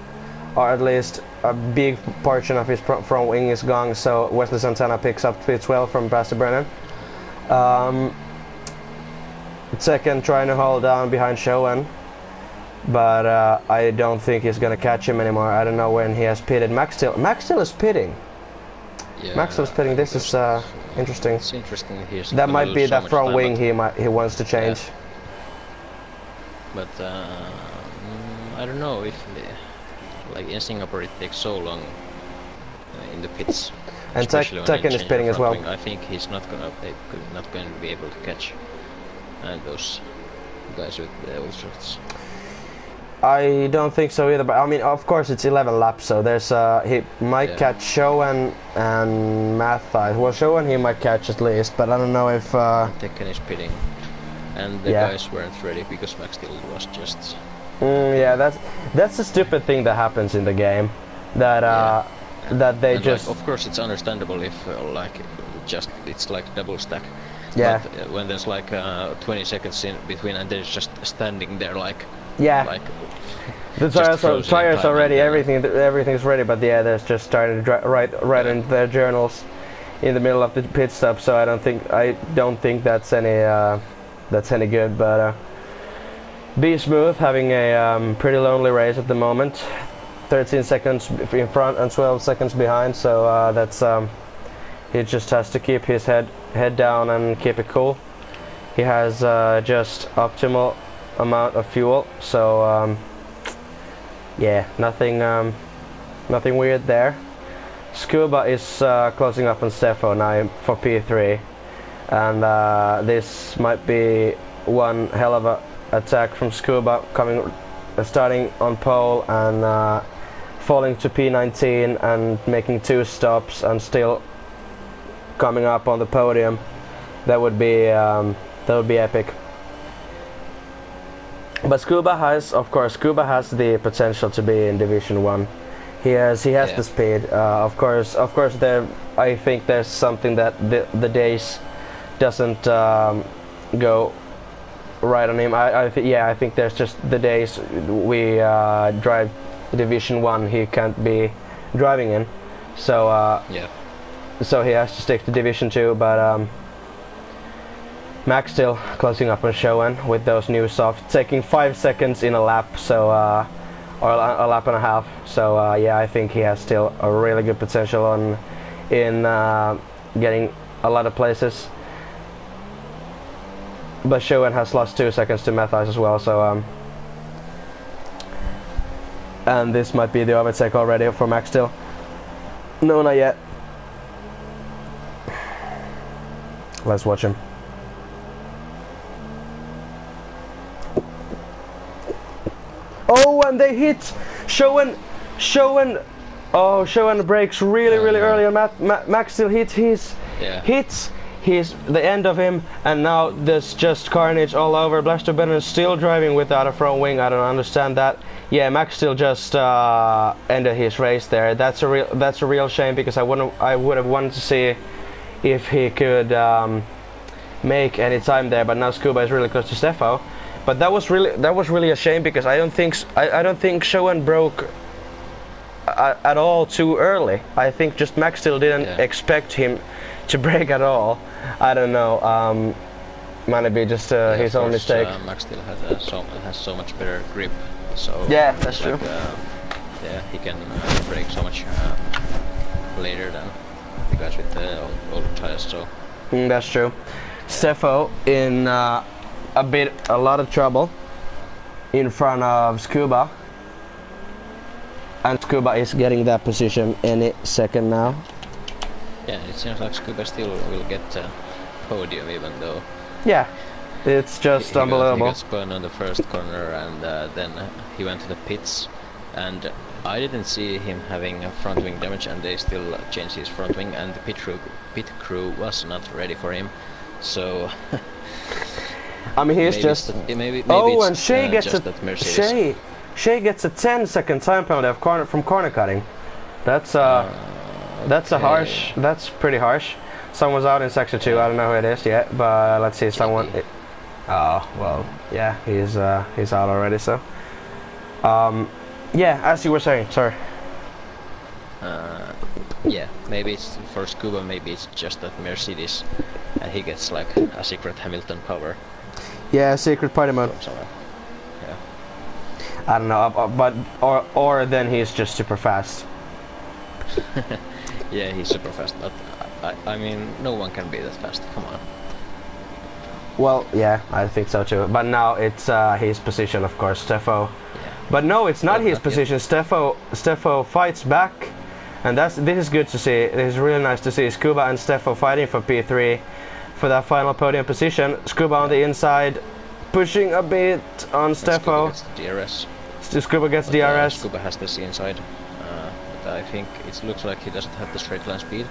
or at least a big portion of his front wing is gone. So Wesley Santana picks up P12 from Blaster Brennan. Second, trying to hold down behind Showen. But I don't think he's gonna catch him anymore. I don't know when he has pitted. Max still is pitting. Yeah, Max still is pitting. This is interesting. It's interesting. That might be that front wing he wants to change. Yeah. But I don't know if like in Singapore it takes so long in the pits. And Tekken is pitting as well. Wing. I think he's not going to be able to catch those guys with the Ultras. I don't think so either, but I mean, of course, it's 11 laps, so there's he might catch Showen and Mathias. Well, Showen he might catch at least, but I don't know if Tekken is pitting, and the guys weren't ready because Max Steel was just. Yeah, that's the stupid thing that happens in the game, that that they just. Like, of course, it's understandable if like it's like double stack. Yeah. But when there's like 20 seconds in between, and they're just standing there like. Yeah. Like, the tires are ready. Everything's ready, but yeah, they're just starting to write in their journals in the middle of the pit stop. So I don't think that's any good. But Be Smooth having a pretty lonely race at the moment. 13 seconds in front and 12 seconds behind, so that's he just has to keep his head down and keep it cool. He has just optimal amount of fuel, so yeah, nothing weird there. Scuba is closing up on Steffo now for P3, and this might be one hell of a attack from Scuba, starting on pole and falling to P19 and making 2 stops and still coming up on the podium. That would be epic. But Scuba has the potential to be in Division 1. He has the speed. Of course there, I think there's something that the days doesn't go right on him. I think there's just the days we drive Division 1 he can't be driving in. So so he has to stick to Division 2, but Max still closing up on Schoen with those new softs, taking 5 seconds in a lap, so or a lap and a half. So yeah, I think he has still a really good potential in getting a lot of places. But Schoen has lost 2 seconds to Matthijs as well, so and this might be the overtake already for Max still. No, not yet. Let's watch him. Oh, and they hit Schoen. Oh, Schoen breaks really early, and Max still hits the end of him, and now there's just carnage all over. Blaster Bennett is still driving without a front wing. I don't understand that. Yeah, Max still just ended his race there. That's a real shame, because I would have wanted to see if he could make any time there. But now Scuba is really close to Steffo. But that was really a shame, because I don't think Schoen broke at all too early. I think just Max still didn't expect him to break at all. I don't know. Might be just his own mistake. Max still has so much better grip. So yeah, that's true. Yeah, he can brake so much later than the guys with the older tires. So that's true. Steffo in a lot of trouble in front of Scuba, and Scuba is getting that position any second now. Yeah, it seems like Scuba still will get a podium, even though. Yeah, it's just unbelievable. He got spun on the first corner, and then he went to the pits, and I didn't see him having a front wing damage, and they still changed his front wing, and the pit crew was not ready for him, so. I mean, he's just. Maybe and Shea gets Shea gets a 10-second time penalty from corner cutting. That's a harsh. That's pretty harsh. Someone's out in section 2. I don't know who it is yet, but let's see. Someone. Oh well, yeah, he's out already. So, yeah, as you were saying, sorry. Yeah, maybe it's for Scuba. Maybe it's just that Mercedes, and he gets like a secret Hamilton power. Yeah, secret party mode. Yeah. I don't know, but or then he's just super fast. Yeah, he's super fast, but I mean, no one can be that fast. Come on. Well, yeah, I think so too. But now it's his position, of course, Steffo. Yeah. But no, it's not his position. Steffo fights back, and this is good to see. This is really nice to see Scuba and Steffo fighting for P3 for that final podium position. Scuba on the inside, pushing a bit on Steffo. Scuba gets DRS. Scuba has this inside. But I think it looks like he doesn't have the straight line speed.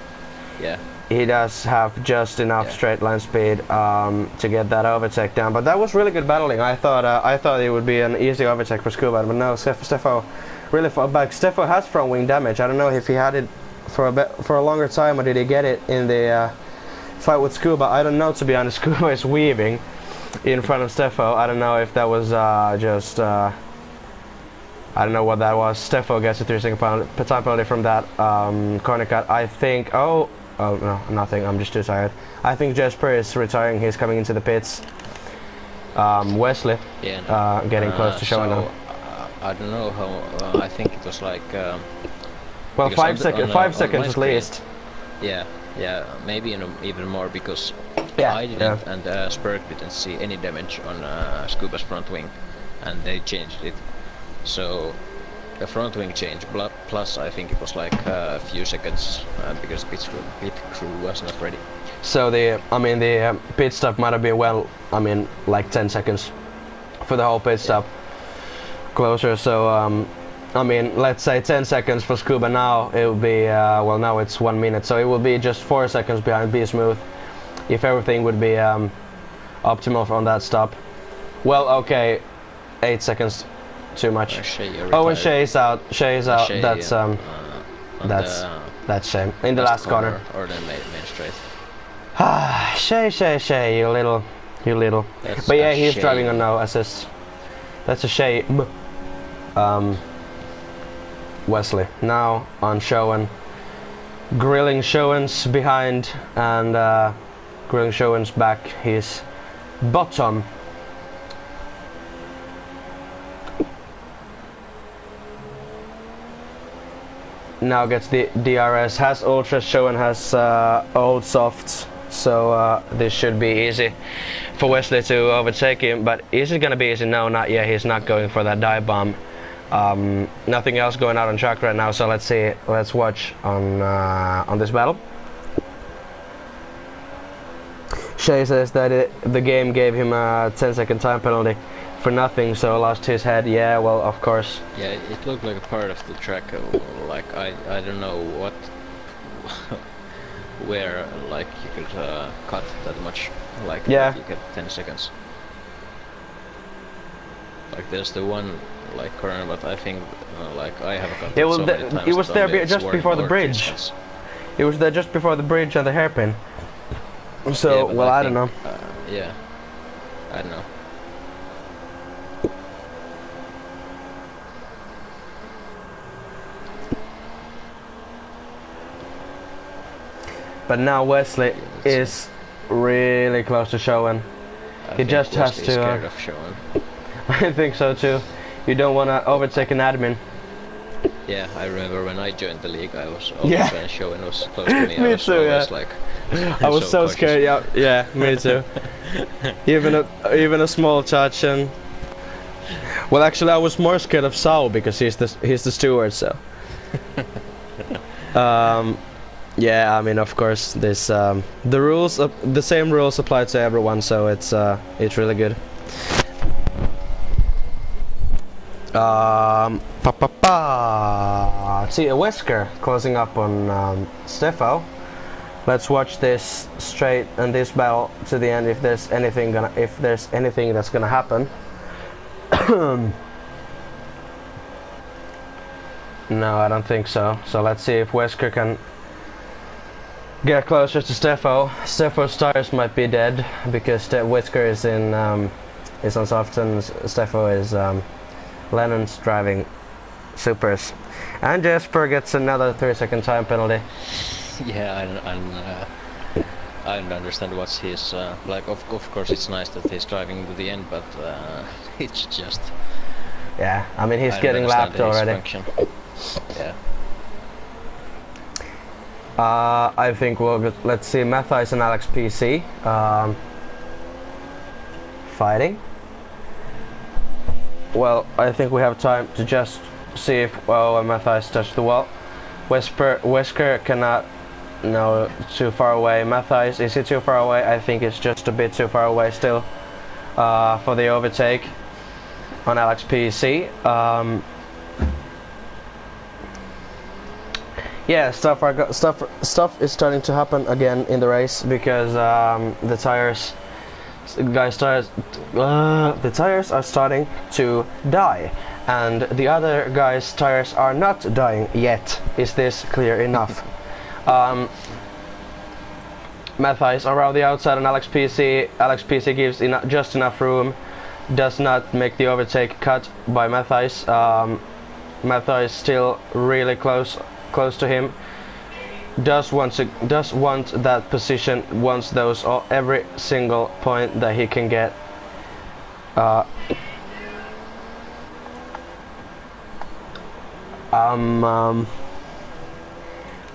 Yeah. He does have just enough straight line speed to get that overtake down. But that was really good battling. I thought it would be an easy overtake for Scuba, but no, Steffo really fought back. Steffo has front wing damage. I don't know if he had it for a longer time, or did he get it in the fight with Scuba. I don't know, to be honest. Scuba is weaving in front of Steffo. I don't know if that was just I don't know what that was. Steffo gets a 3-second time penalty from that corner cut. I think oh no, nothing, I'm just too tired. I think Jesper is retiring. He's coming into the pits. Wesley getting close to showing now. I don't know how. I think it was like. Well, Because 5 on seconds my at screen, least. Yeah, yeah, maybe even more because Yeah, I didn't yeah. and Spurk didn't see any damage on Scuba's front wing, and they changed it. So the front wing changed. Plus, I think it was like a few seconds because pit crew was not ready. So the pit stop might have been like 10 seconds for the whole pit stop closure. So let's say 10 seconds for Scuba now. It will be well, now it's 1 minute, so it will be just 4 seconds behind Be Smooth if everything would be optimal on that stop. Well, okay, 8 seconds too much. Oh, and Shay's out. Shay's out. Shay, That's that's Shay in the last corner. Or the main straight. Ah, Shay, you little. That's But yeah, a he's shame. driving on no assist. That's a shame. Wesley now on Showen, grilling Showen's behind and grilling Showen's back. His bottom. Now gets the DRS, has ultra, Showen has old softs, so this should be easy for Wesley to overtake him. But is it gonna be easy? No, not yet. He's not going for that dive bomb. Nothing else going out on track right now, so let's see. Let's watch on this battle. Shay says that the game gave him a 10-second time penalty for nothing, so lost his head. Yeah, well, of course. Yeah, it looked like a part of the track. Like I don't know what where like you could cut that much. Like Yeah. you get 10 seconds. Like there's the one like corner, but I think like I have cut It, so many times it was that there only it's just worth before the more bridge. distance. It was there just before the bridge and the hairpin. So, Yeah, but well, I don't think, know. Yeah, I don't know. But now Wesley is really close to Showen. I He think just has Wesley's to. scared of Showen. I think so too. You don't want to overtake an admin. Yeah, I remember when I joined the league, I was always Yeah. when Showen was close to me. Me I was too, always yeah. like. I was so cautious. scared. Yeah, me too. even a small touch and. Well, actually, I was more scared of Sao because he's the steward. So. Yeah, I mean, of course, this the same rules apply to everyone, so it's really good. See, Wesker closing up on Steffo. Let's watch this straight and this battle to the end. If there's anything that's gonna happen. No, I don't think so. So let's see if Wesker can get closer to Steffo. Steffo's tires might be dead because Wesker is on soft and Steffo is Lennon's driving supers. And Jesper gets another 3-second time penalty. Yeah, I don't understand what's his like. Of course, it's nice that he's driving to the end, but it's just. Yeah, I mean he's I don't getting lapped understand already. his function. Yeah. I think let's see Matthijs and Alex PC fighting. Well, I think we have time to just see if Matthijs touched the wall. Wesker cannot. No, too far away. Matthijs, is he too far away? I think it's just a bit too far away still for the overtake on Alex PC. Yeah, stuff is starting to happen again in the race because the tires are starting to die, and the other guys' tires are not dying yet. Is this clear enough? Matthijs around the outside on Alex PC. Alex PC gives just enough room, does not make the overtake cut by Matthijs. Matthijs still really close to him. Does want that position, wants those every single point that he can get.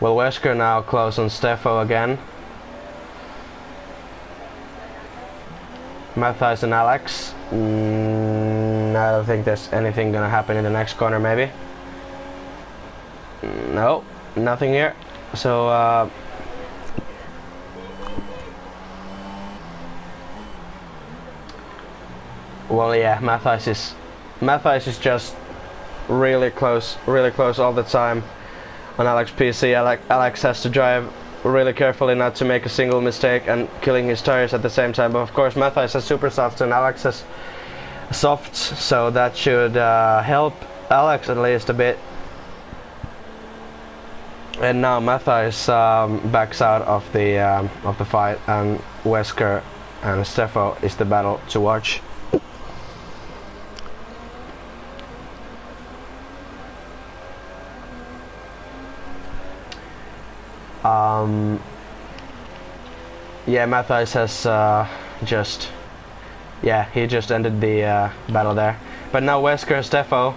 Will Wesker now close on Steffo again? Matthijs and Alex. I don't think there's anything gonna happen in the next corner, maybe. No, nothing here. So, well, yeah, Matthijs is just really close all the time on Alex PC. Alex has to drive really carefully not to make a single mistake and killing his tires at the same time. But of course, Matthijs has super softs and Alex has softs, so that should help Alex at least a bit. And now Matthijs backs out of the fight, and Wesker and Steffo is the battle to watch. Yeah, Matthijs has he just ended the battle there. But now Wesker and Steffo.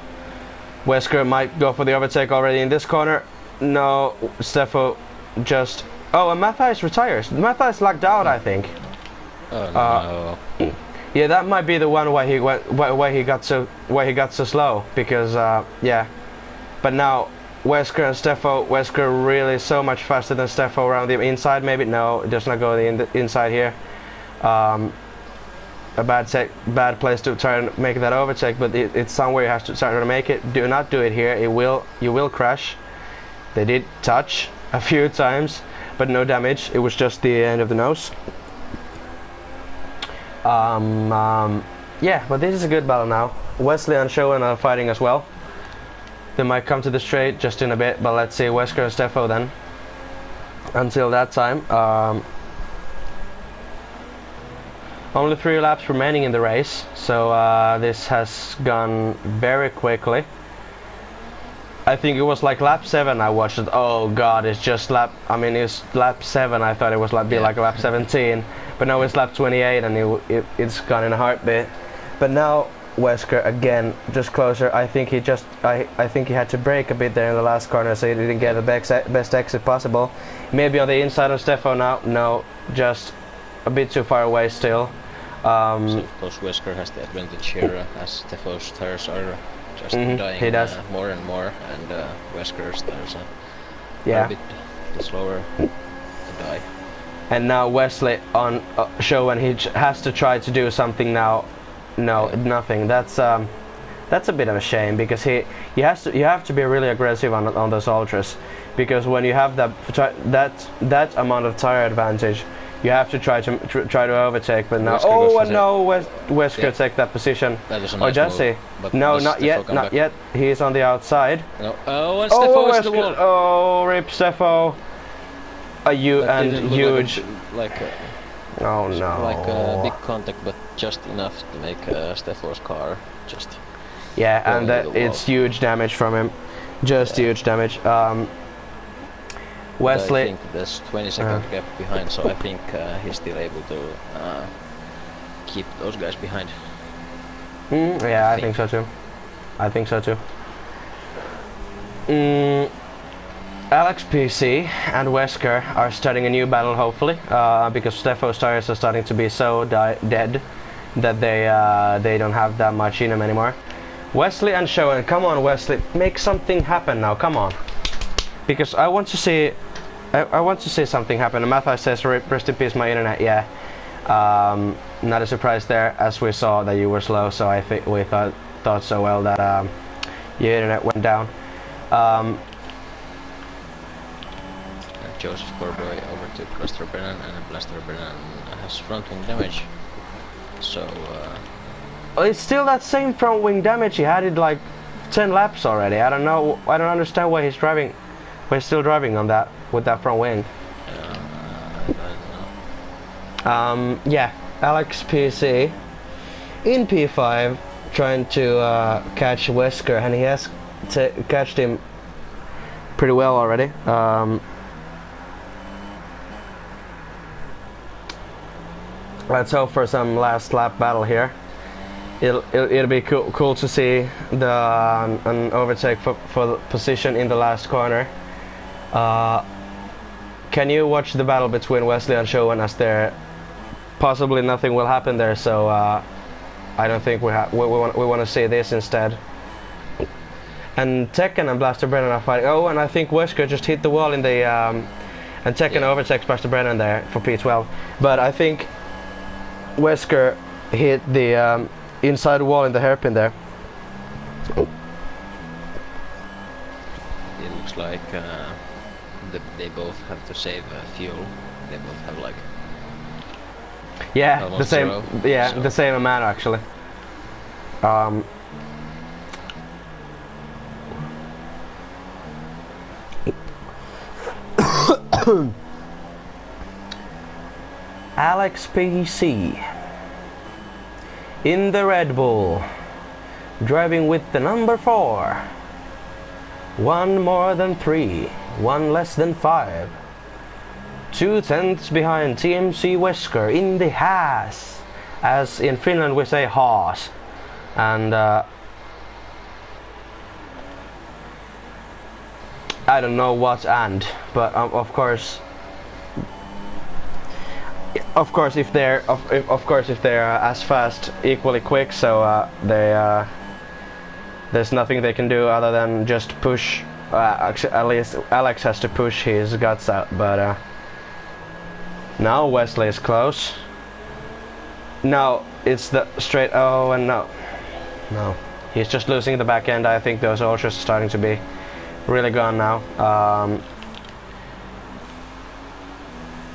Wesker might go for the overtake already in this corner. No, Steffo just... Oh, and Matthijs retires. Matthijs lagged out, I think. Oh no. Yeah, that might be the one why he got so slow, because yeah. But now Wesker and Steffo. Wesker really so much faster than Steffo around the inside. Maybe no, it does not go the inside here. A bad place to try and make that overtake, but it's somewhere you have to try to make it. Do not do it here. You will crash. They did touch a few times, but no damage. It was just the end of the nose. Yeah, but this is a good battle now. Wesley and Showen are fighting as well. They might come to the straight just in a bit, but let's see Wesker and Steffo then. Until that time, only 3 laps remaining in the race, so this has gone very quickly. I think it was like lap 7 I watched it. Oh god, it's just it's lap 7. I thought it was be like lap 17, but no, it's lap 28 and it's gone in a heartbeat. But now Wesker again, just closer. I think he had to brake a bit there in the last corner, so he didn't get the best exit possible. Maybe on the inside of Steffo now. No, just a bit too far away still. So of course Wesker has the advantage here, as Steffo's tires are just dying more and more, and Wesker's tires are a bit slower to die. And now Wesley on show, and he has to try to do something now. No, nothing. That's a bit of a shame, because you have to be really aggressive on those ultras, because when you have that amount of tire advantage, you have to try to overtake. But now, Wesker take that position. That was a nice Jesse. No, not yet. He's on the outside. No. Oh, and Steffo is the wall. Oh, rip Steffo. Huge. Oh no. Like a big contact, but just enough to make Steffo's car just... Yeah, and it's huge damage from him. Just huge damage. Wesley... I think there's 20-second gap behind, so I think he's still able to keep those guys behind. Yeah, I think so too. Alex PC and Wesker are starting a new battle, hopefully, because Steffo's tires are starting to be so dead that they don't have that much in them anymore. Wesley and Showen, come on Wesley, make something happen now, come on, because I want to see something happen. And Matthijs says, rest in peace my internet. Yeah, not a surprise there, as we saw that you were slow, so I think we thought so well that your internet went down. Joseph Corboy over to Blaster Brennan, and Blaster Brennan has front wing damage. So it's still that same front wing damage. He had it like 10 laps already. I don't know. I don't understand why he's driving. Why he's still driving on that with that front wing. I don't know. Yeah, Alex PC in P5 trying to catch Wesker, and he has catched him pretty well already. Let's hope for some last lap battle here. It'll be cool to see an overtake for the position in the last corner. Can you watch the battle between Wesley and Showen, as there possibly nothing will happen there, so I don't think we want to see this instead. And Tekken and Blaster Brennan are fighting. Oh, and I think Wesker just hit the wall in the and Tekken overtakes Blaster Brennan there for P12. But I think Wesker hit the inside wall in the hairpin there. It looks like they both have to save fuel. They both have like the same. Zero, so. The same amount actually. Alex PC in the Red Bull, driving with the number 4. 1 more than 3, 1 less than 5. 2 tenths behind TMC Wesker in the Haas, as in Finland we say Haas. And I don't know what and, but of course if they're as fast, equally quick, so there's nothing they can do other than just push. At least Alex has to push his guts out, but now Wesley is close. Now it's the straight. Oh, and no, he's just losing the back end. I think those ultras are starting to be really gone now.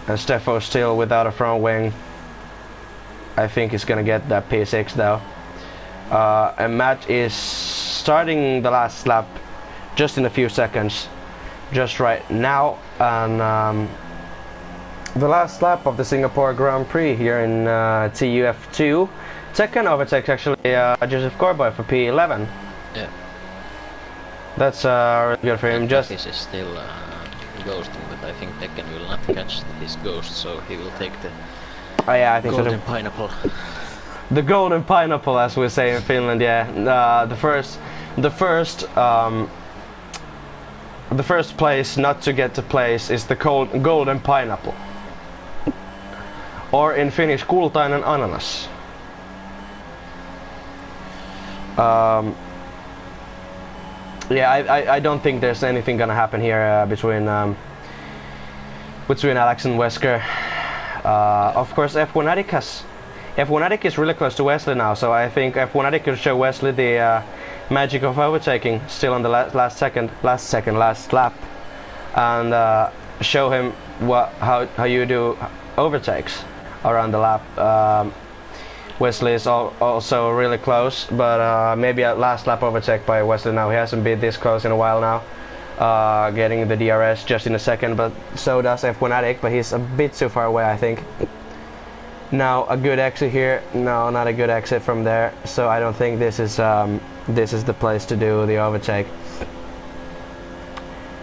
And Steffo still without a front wing. I think he's gonna get that P6 though. And Matt is starting the last lap just in a few seconds, just right now. And the last lap of the Singapore Grand Prix here in TUF2. Second overtakes actually Joseph Corboy for P11. Yeah. That's really good for him. Just is still ghosting, but I think Tekken will not catch his ghost, so he will take the I think golden pineapple. The golden pineapple, as we say in Finland. Yeah, the first place not to get to place is the golden pineapple, or in Finnish kultainen ananas. Yeah, I don't think there's anything gonna happen here between Alex and Wesker. Of course, F1 Addict is really close to Wesley now, so I think F1 Addict could show Wesley the magic of overtaking still on the last lap, and show him how you do overtakes around the lap. Wesley is also really close, but maybe a last lap overtake by Wesley now. He hasn't been this close in a while now, getting the DRS just in a second, but so does F1 Addict, but he's a bit too far away, I think. Now a good exit here. No, not a good exit from there, so I don't think this is the place to do the overtake.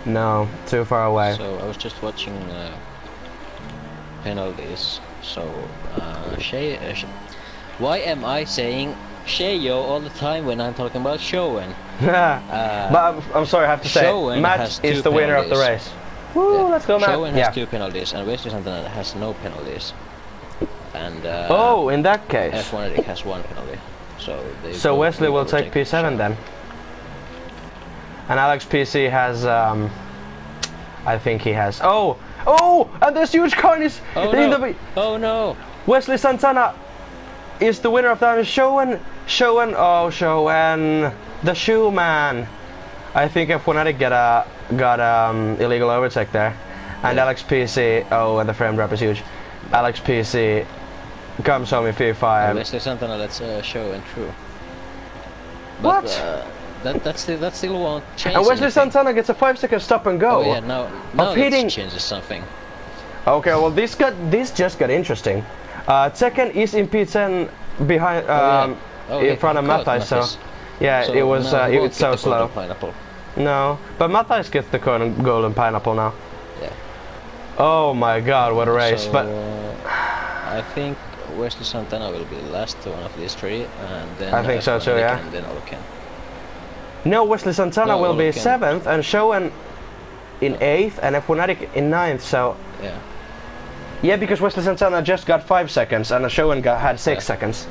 No, too far away. So I was just watching penalties, so why am I saying Sheyo all the time when I'm talking about Showen? But I'm sorry, I have to say, Showen Matt is the winner of the race. Woo, yeah. Let's go, Matt. Showen has 2 penalties, and Wesley Santana has no penalties. And oh, in that case, F1 Addict has 1 penalty. So Wesley will take P7 then. And Alex PC has, I think he has. Oh, and there's huge carnage. Oh no! Wesley Santana is the winner of that. Showen, the shoe man. I think F1 Addict got illegal overtake there, and Alex PC. Oh, and the frame drop is huge. Alex PC comes home in P5. Wesley Santana, that's show and true. But, what? That still won't change. And Wesley anything. Santana gets a 5-second stop and go. Oh yeah, now that changes something. Okay, well this just got interesting. Tekken is in P10 behind, in front of Matthijs, so yeah, so it was it's so slow. No, but Matthijs gets the golden pineapple now. Yeah. Oh my God, what a race! So, but I think Wesley Santana will be the last one of these three, and then I think so too, yeah. And then Olken. No, Wesley Santana will be Olken. 7th, and Schoen in 8th, and F1 in 9th. So yeah. Yeah, because Wesley Santana just got 5 seconds, and Schoen had 6 seconds.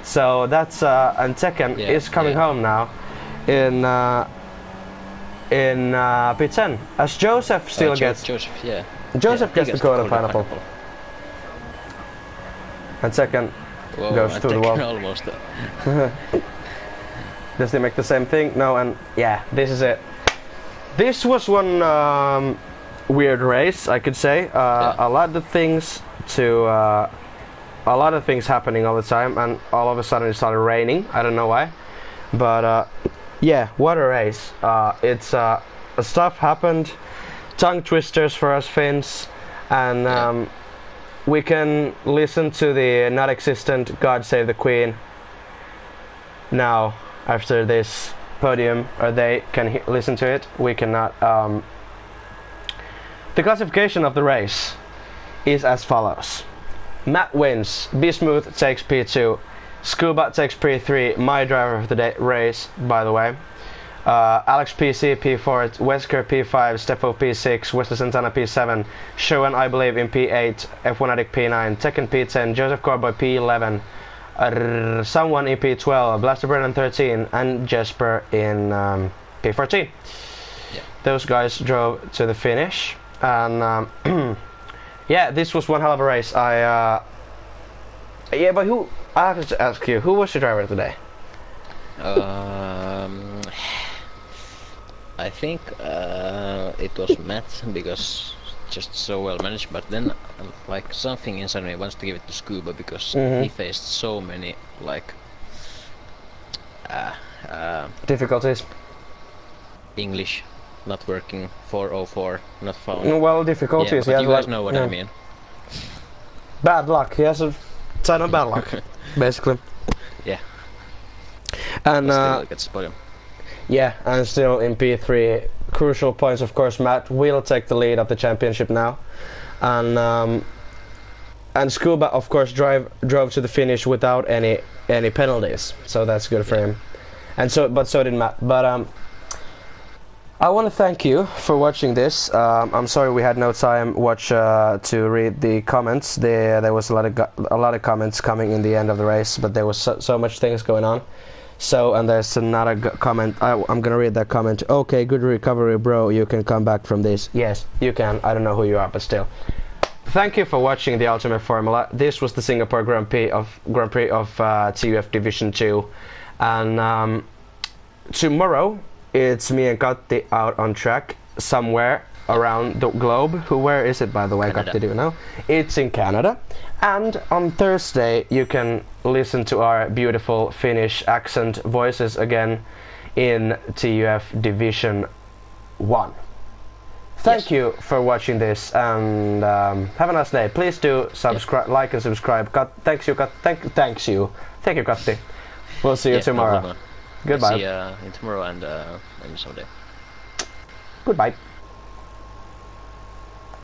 So that's and Tekken is coming home now in P10, as Joseph still gets. Joseph gets the golden pineapple. And Tekken goes to the wall. Almost. Does they make the same thing? No, and yeah, this is it. This was one weird race, I could say. A lot of things happening all the time, and all of a sudden it started raining. I don't know why, but yeah, what a race! Stuff happened, tongue twisters for us Finns, and we can listen to the not-existent "God Save the Queen" now after this podium, or they can listen to it. We cannot. The classification of the race is as follows. Matt wins, Bismuth takes P2, Scuba takes P3, my driver of the day race, by the way. Alex PC P4, Wesker P5, Steffo P6, Wesley Santana P7, Schoen I believe in P8, F1 Addict P9, Tekken P10, Joseph Corboy P11, someone in P12, Blaster Brennan 13, and Jesper in P14. Yeah. Those guys drove to the finish, and yeah, this was one hell of a race. Yeah, but I have to ask you, who was your driver today? I think it was Matt, because just so well managed, but then like something inside me wants to give it to Scuba, because he faced so many like difficulties. English not working, 404 not found. Well, difficulties, yeah, but you guys know what I mean. Bad luck, he has a sign of bad luck, basically. Yeah. And still gets podium. yeah, and still in P3. Crucial points, of course. Matt will take the lead of the championship now, and Scuba, of course, drove to the finish without any penalties, so that's good for him. And so did Matt. But I want to thank you for watching this. I'm sorry we had no time to read the comments. There was a lot of comments coming in the end of the race, but there was so much things going on. So, and there's another comment. I'm gonna read that comment. Okay, good recovery, bro. You can come back from this. Yes, you can. I don't know who you are, but still. Thank you for watching the Ultimate Formula. This was the Singapore Grand Prix of TUF Division 2, and tomorrow it's me and Katti out on track somewhere around the globe. Where is it, by the way, Katti? Do you know? It's in Canada. And on Thursday you can listen to our beautiful Finnish accent voices again in TUF Division 1. Thank you for watching this, and have a nice day. Please do subscribe, like and subscribe. Thank you, Katti. We'll see you tomorrow. Goodbye. See you tomorrow and maybe someday. Goodbye.